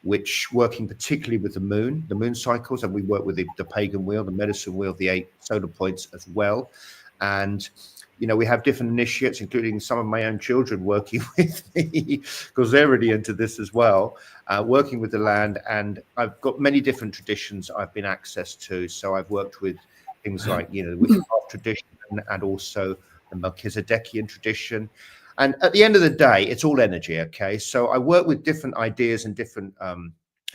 which working particularly with the moon cycles, and we work with the pagan wheel, the medicine wheel, the 8 solar points as well. And you know, we have different initiates, including some of my own children working with me, because they're really into this as well, working with the land. And I've got many different traditions I've been access to. So I've worked with things like, you know, the witchcraft tradition and also the Melchizedekian tradition. And at the end of the day, it's all energy, okay? So I work with different ideas and different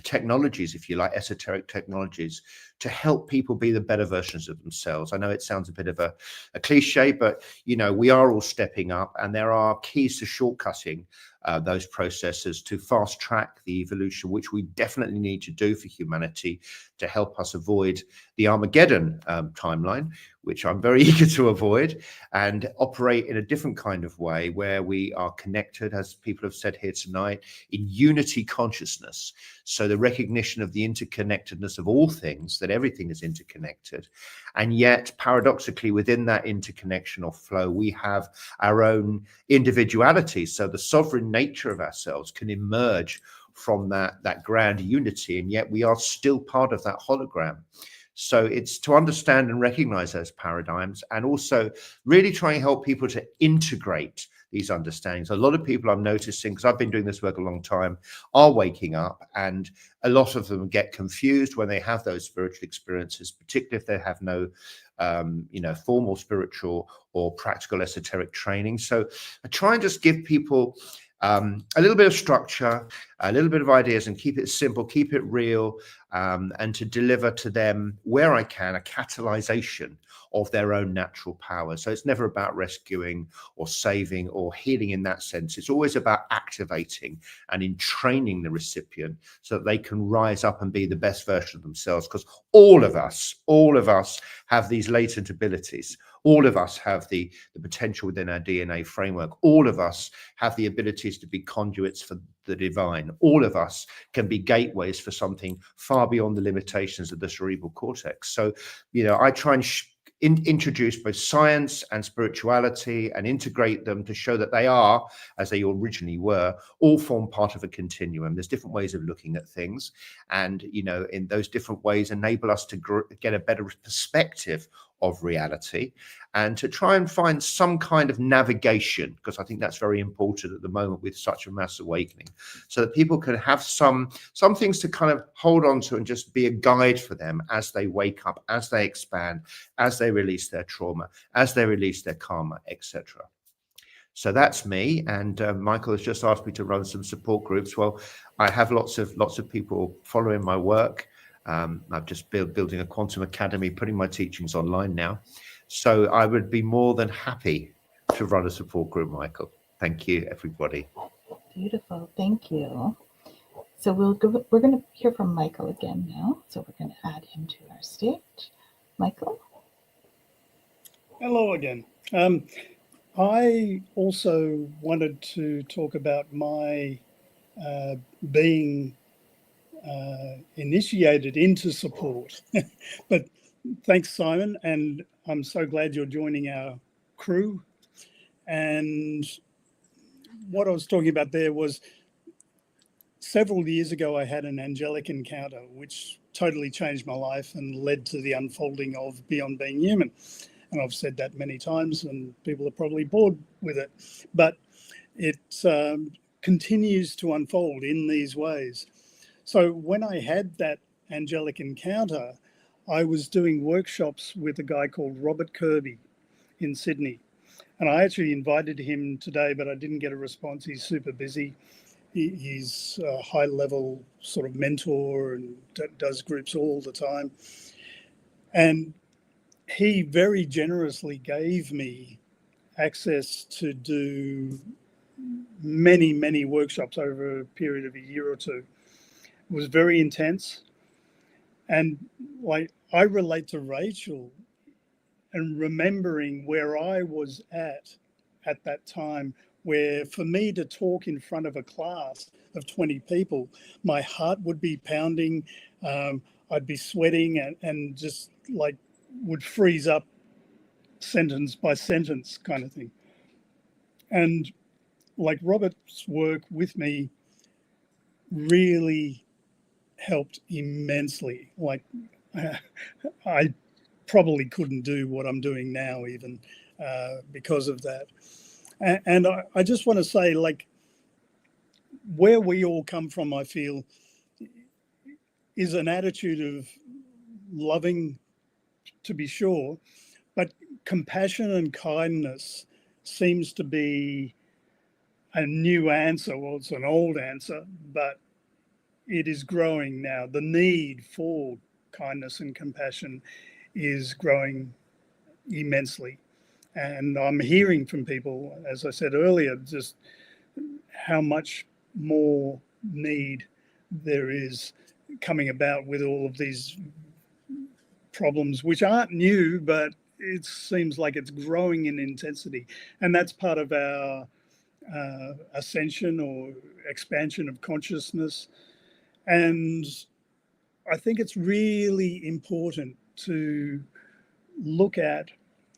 technologies, if you like, esoteric technologies, to help people be the better versions of themselves. I know it sounds a bit of a cliche, but you know, we are all stepping up, and there are keys to shortcutting those processes to fast track the evolution, which we definitely need to do for humanity to help us avoid the Armageddon timeline, which I'm very eager to avoid, and operate in a different kind of way where we are connected, as people have said here tonight, in unity consciousness. So the recognition of the interconnectedness of all things, that everything is interconnected. And yet, paradoxically, within that interconnection or flow, we have our own individuality. So the sovereign nature of ourselves can emerge from that grand unity, and yet we are still part of that hologram. So it's to understand and recognize those paradigms, and also really try and help people to integrate these understandings. A lot of people I'm noticing, because I've been doing this work a long time, are waking up, and a lot of them get confused when they have those spiritual experiences, particularly if they have no formal spiritual or practical esoteric training. So I try and just give people a little bit of structure, a little bit of ideas, and keep it simple, keep it real, and to deliver to them, where I can, a catalyzation of their own natural power. So it's never about rescuing or saving or healing in that sense. It's always about activating and entraining the recipient so that they can rise up and be the best version of themselves. Because all of us have these latent abilities. All of us have the potential within our DNA framework. All of us have the abilities to be conduits for the divine. All of us can be gateways for something far beyond the limitations of the cerebral cortex. So, I try and introduce both science and spirituality and integrate them to show that they are, as they originally were, all form part of a continuum. There's different ways of looking at things, and in those different ways enable us to get a better perspective of reality, and to try and find some kind of navigation, because I think that's very important at the moment with such a mass awakening, so that people can have some things to kind of hold on to and just be a guide for them as they wake up, as they expand, as they release their trauma, as they release their karma, etc. So that's me, and Michael has just asked me to run some support groups. Well, I have lots of people following my work. I've just building a quantum academy, putting my teachings online now. So I would be more than happy to run a support group, Michael. Thank you, everybody. Beautiful. Thank you. So we're going to hear from Michael again now. So we're going to add him to our stage. Michael? Hello again. I also wanted to talk about my being initiated into support. But thanks, Simon, and I'm so glad you're joining our crew. And what I was talking about there was, several years ago I had an angelic encounter which totally changed my life and led to the unfolding of Beyond Being Human. And I've said that many times and people are probably bored with it, but it continues to unfold in these ways. So when I had that angelic encounter, I was doing workshops with a guy called Robert Kirby in Sydney. And I actually invited him today, but I didn't get a response. He's super busy. He's a high-level sort of mentor and does groups all the time. And he very generously gave me access to do many, many workshops over a period of a year or two. It was very intense. And like, I relate to Rachel and remembering where I was at that time, where for me to talk in front of a class of 20 people, my heart would be pounding, I'd be sweating and just like would freeze up sentence by sentence kind of thing. And like Robert's work with me really helped immensely. Like I probably couldn't do what I'm doing now even because of that. And I just want to say, like, where we all come from, I feel, is an attitude of loving, to be sure, but compassion and kindness seems to be a new answer. Well, it's an old answer, but it is growing now. The need for kindness and compassion is growing immensely. And I'm hearing from people, as I said earlier, just how much more need there is coming about with all of these problems, which aren't new, but it seems like it's growing in intensity. And that's part of our ascension or expansion of consciousness. And I think it's really important to look at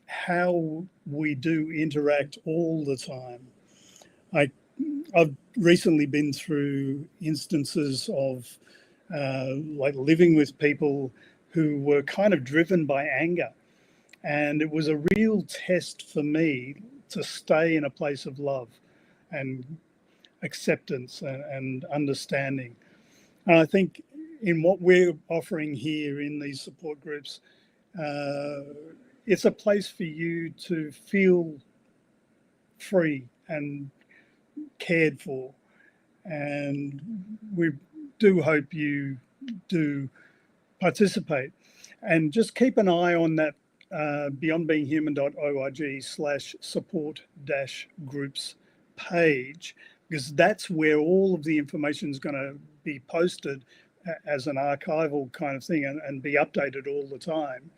how we do interact all the time. I've recently been through instances of like living with people who were kind of driven by anger. And it was a real test for me to stay in a place of love and acceptance and understanding. And I think in what we're offering here in these support groups, it's a place for you to feel free and cared for. And we do hope you do participate. And just keep an eye on that beyondbeinghuman.org/support-groups page, because that's where all of the information is going to be posted as an archival kind of thing and be updated all the time,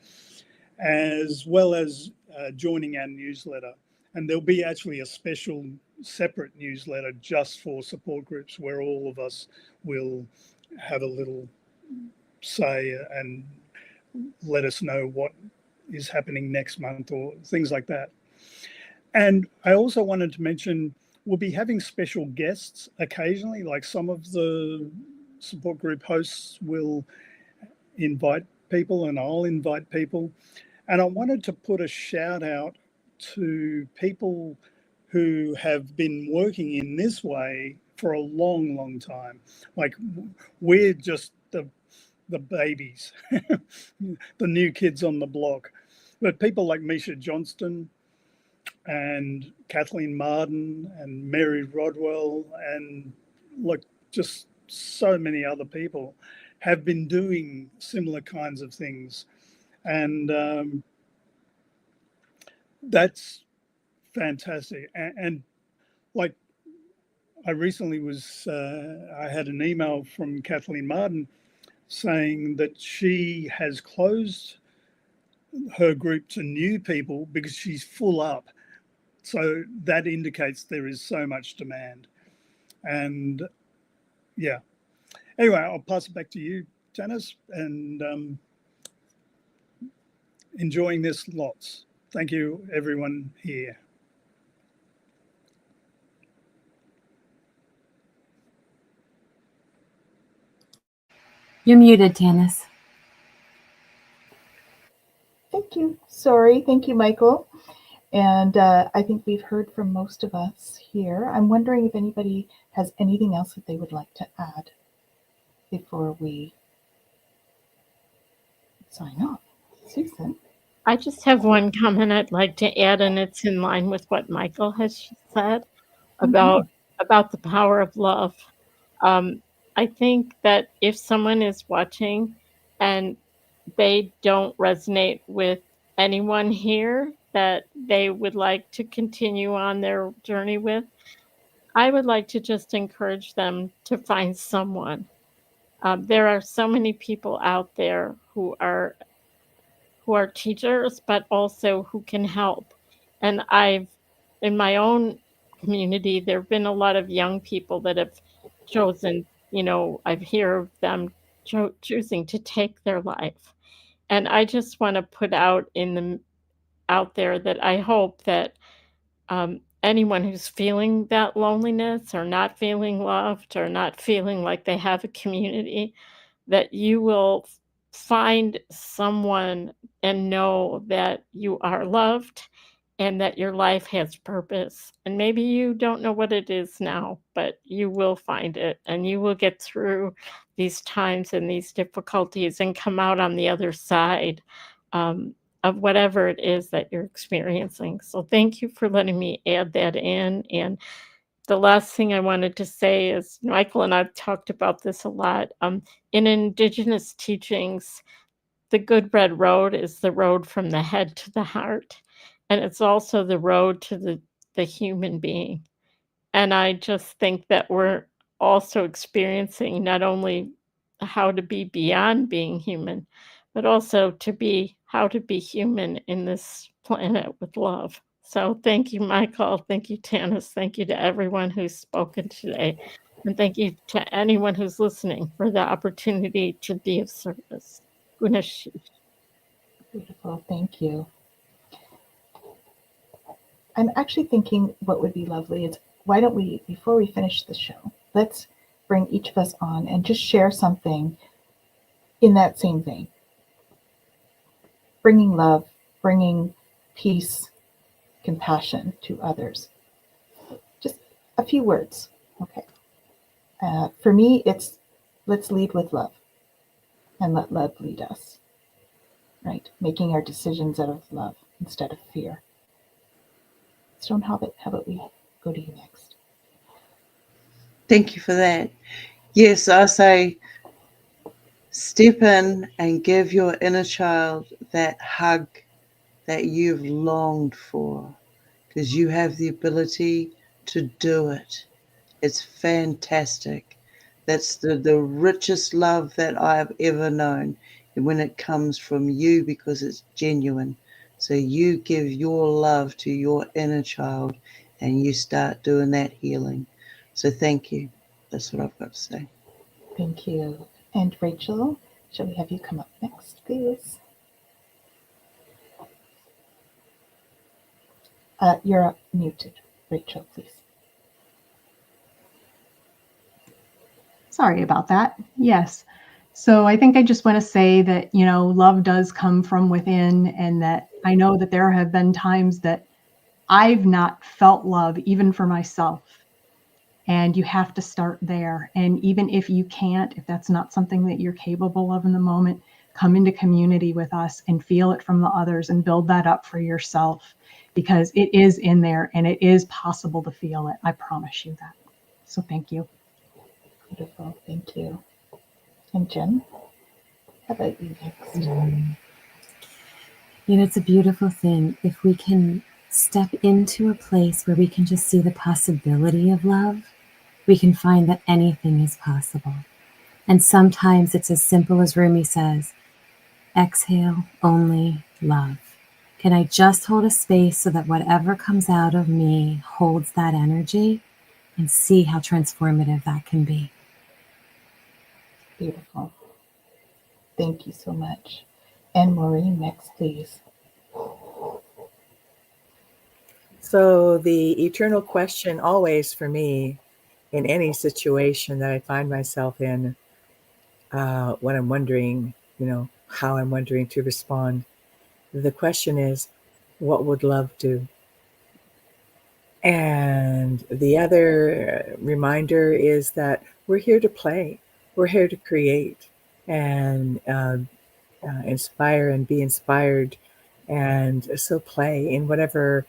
as well as joining our newsletter. And there'll be actually a special separate newsletter just for support groups where all of us will have a little say and let us know what is happening next month or things like that. And I also wanted to mention we'll be having special guests occasionally, like some of the support group hosts will invite people and I'll invite people. And I wanted to put a shout out to people who have been working in this way for a long, long time. Like we're just the babies, the new kids on the block. But people like Misha Johnston and Kathleen Marden and Mary Rodwell and like just so many other people have been doing similar kinds of things. And that's fantastic. And like I recently I had an email from Kathleen Marden saying that she has closed her group to new people because she's full up. So that indicates there is so much demand. And yeah, anyway, I'll pass it back to you, Janice, and enjoying this lots. Thank you, everyone here. You're muted, Tanis. Thank you. Sorry. Thank you, Michael. And I think we've heard from most of us here. I'm wondering if anybody has anything else that they would like to add before we sign off. Susan? I just have one comment I'd like to add, and it's in line with what Michael has said about the power of love. I think that if someone is watching and they don't resonate with anyone here that they would like to continue on their journey with, I would like to just encourage them to find someone. There are so many people out there who are teachers, but also who can help. And in my own community, there have been a lot of young people that have chosen, I hear of them choosing to take their life. And I just want to put out there that I hope that anyone who's feeling that loneliness or not feeling loved or not feeling like they have a community, that you will find someone and know that you are loved and that your life has purpose. And maybe you don't know what it is now, but you will find it and you will get through these times and these difficulties and come out on the other side of whatever it is that you're experiencing. So thank you for letting me add that in. And the last thing I wanted to say is, Michael and I've talked about this a lot. In Indigenous teachings, the Good Red Road is the road from the head to the heart. And it's also the road to the human being. And I just think that we're also experiencing not only how to be beyond being human, but also how to be human in this planet with love. So thank you, Michael. Thank you, Tanis. Thank you to everyone who's spoken today. And thank you to anyone who's listening for the opportunity to be of service. Gunesh. Beautiful. Thank you. I'm actually thinking what would be lovely is why don't we, before we finish the show, let's bring each of us on and just share something in that same vein. Bringing love, bringing peace, compassion to others. Just a few words. Okay. For me, it's let's lead with love and let love lead us, right? Making our decisions out of love instead of fear. Stone, how about we go to you next? Thank you for that. Yes, I say step in and give your inner child that hug that you've longed for, because you have the ability to do it. It's fantastic. That's the richest love that I've ever known when it comes from you, because it's genuine. So you give your love to your inner child and you start doing that healing. So thank you. That's what I've got to say. Thank you. And Rachel, shall we have you come up next, please? You're muted, Rachel, please. Sorry about that. Yes. So I think I just want to say that, love does come from within, and that I know that there have been times that I've not felt love even for myself. And you have to start there. And even if you can't, if that's not something that you're capable of in the moment, come into community with us and feel it from the others and build that up for yourself, because it is in there and it is possible to feel it. I promise you that. So thank you. Beautiful. Thank you. And Jen, how about you next? It's a beautiful thing if we can step into a place where we can just see the possibility of love. We can find that anything is possible. And sometimes it's as simple as Rumi says, exhale only love. Can I just hold a space so that whatever comes out of me holds that energy, and see how transformative that can be? Beautiful. Thank you so much. And Maureen, next, please. So the eternal question always for me in any situation that I find myself in, when I'm wondering, how I'm wondering to respond, the question is, what would love do? And the other reminder is that we're here to play. We're here to create and inspire and be inspired. And so play in whatever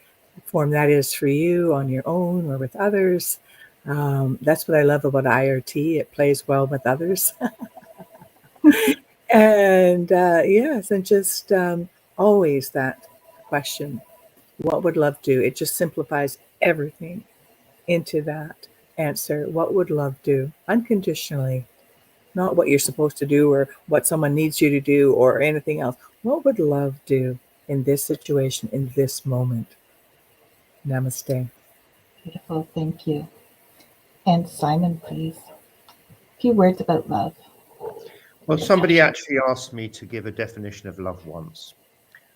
form that is for you, on your own or with others. That's what I love about IRT. It plays well with others. And yes, and just always that question, what would love do? It just simplifies everything into that answer. What would love do? Unconditionally, not what you're supposed to do or what someone needs you to do or anything else. What would love do in this situation, in this moment? Namaste. Beautiful. Thank you. And Simon, please. A few words about love. Well, somebody actually asked me to give a definition of love once.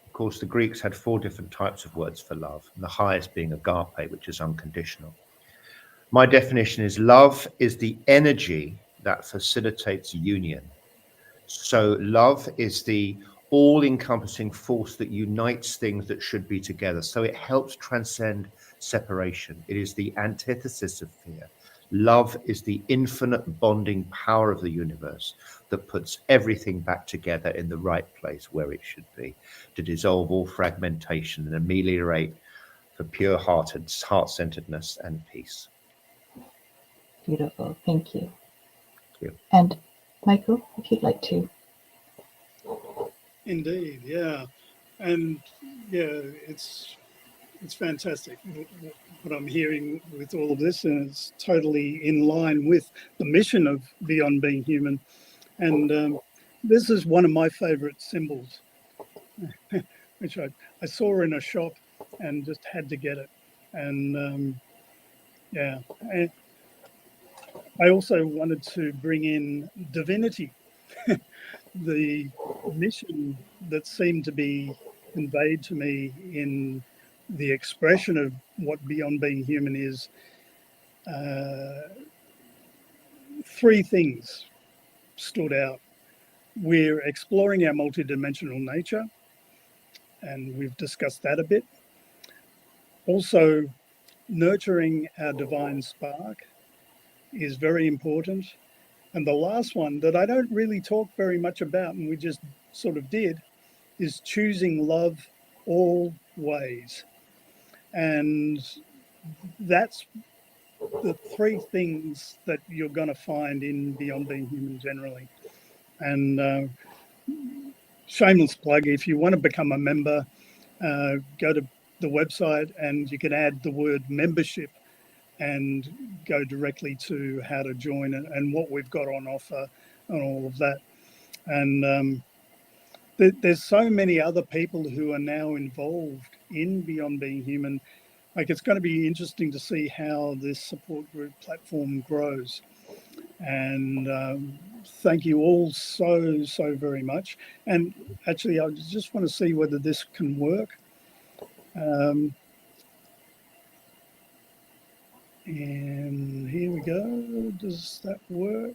Of course, the Greeks had 4 different types of words for love, and the highest being agape, which is unconditional. My definition is love is the energy that facilitates union. So love is the all-encompassing force that unites things that should be together. So it helps transcend separation. It is the antithesis of fear. Love is the infinite bonding power of the universe that puts everything back together in the right place where it should be, to dissolve all fragmentation and ameliorate for pure heart-centeredness and peace. Beautiful. Thank you. Thank you. And Michael, if you'd like to. Indeed, yeah. And yeah, it's fantastic. what I'm hearing with all of this, and it's totally in line with the mission of Beyond Being Human. And this is one of my favorite symbols, which I saw in a shop and just had to get it. And yeah, and I also wanted to bring in divinity, the mission that seemed to be conveyed to me in the expression of what Beyond Being Human is. Three things stood out. We're exploring our multidimensional nature, and we've discussed that a bit. Also, nurturing our divine spark is very important. And the last one that I don't really talk very much about, and we just sort of did, is choosing love always. And that's the three things that you're going to find in Beyond Being Human generally. And shameless plug, if you want to become a member, go to the website and you can add the word membership and go directly to how to join and what we've got on offer and all of that. And there's so many other people who are now involved in Beyond Being Human. Like, it's going to be interesting to see how this support group platform grows. And thank you all so very much. And actually, I just want to see whether this can work. And here we go. Does that work?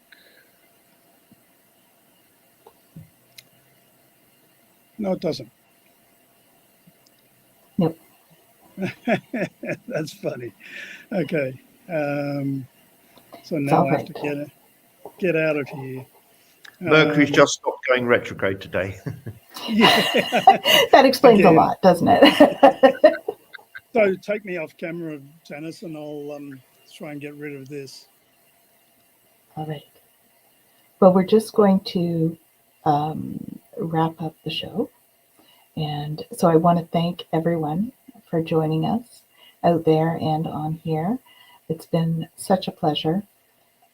No, it doesn't. Nope. That's funny. Okay. So now I have to get out of here. Mercury's just stopped going retrograde today. Yeah. That explains Again. a lot, doesn't it? So take me off camera, Janice, and I'll try and get rid of this. All right. Well, we're just going to wrap up the show. And so I want to thank everyone for joining us out there and on here. It's been such a pleasure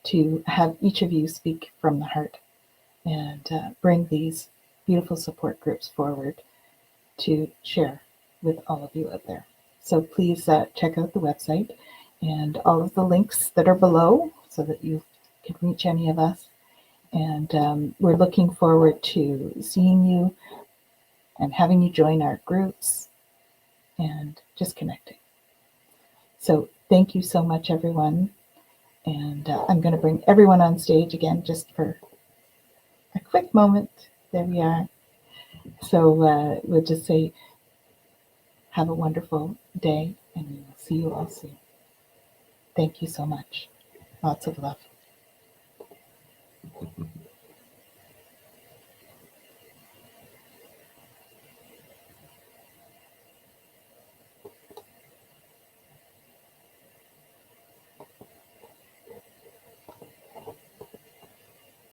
to have each of you speak from the heart and bring these beautiful support groups forward to share with all of you out there. So please check out the website and all of the links that are below so that you can reach any of us. And we're looking forward to seeing you and having you join our groups and just connecting. So thank you so much, everyone. And I'm going to bring everyone on stage again just for a quick moment. There we are. So we'll just say, have a wonderful day, and we will see you all soon. Thank you so much. Lots of love.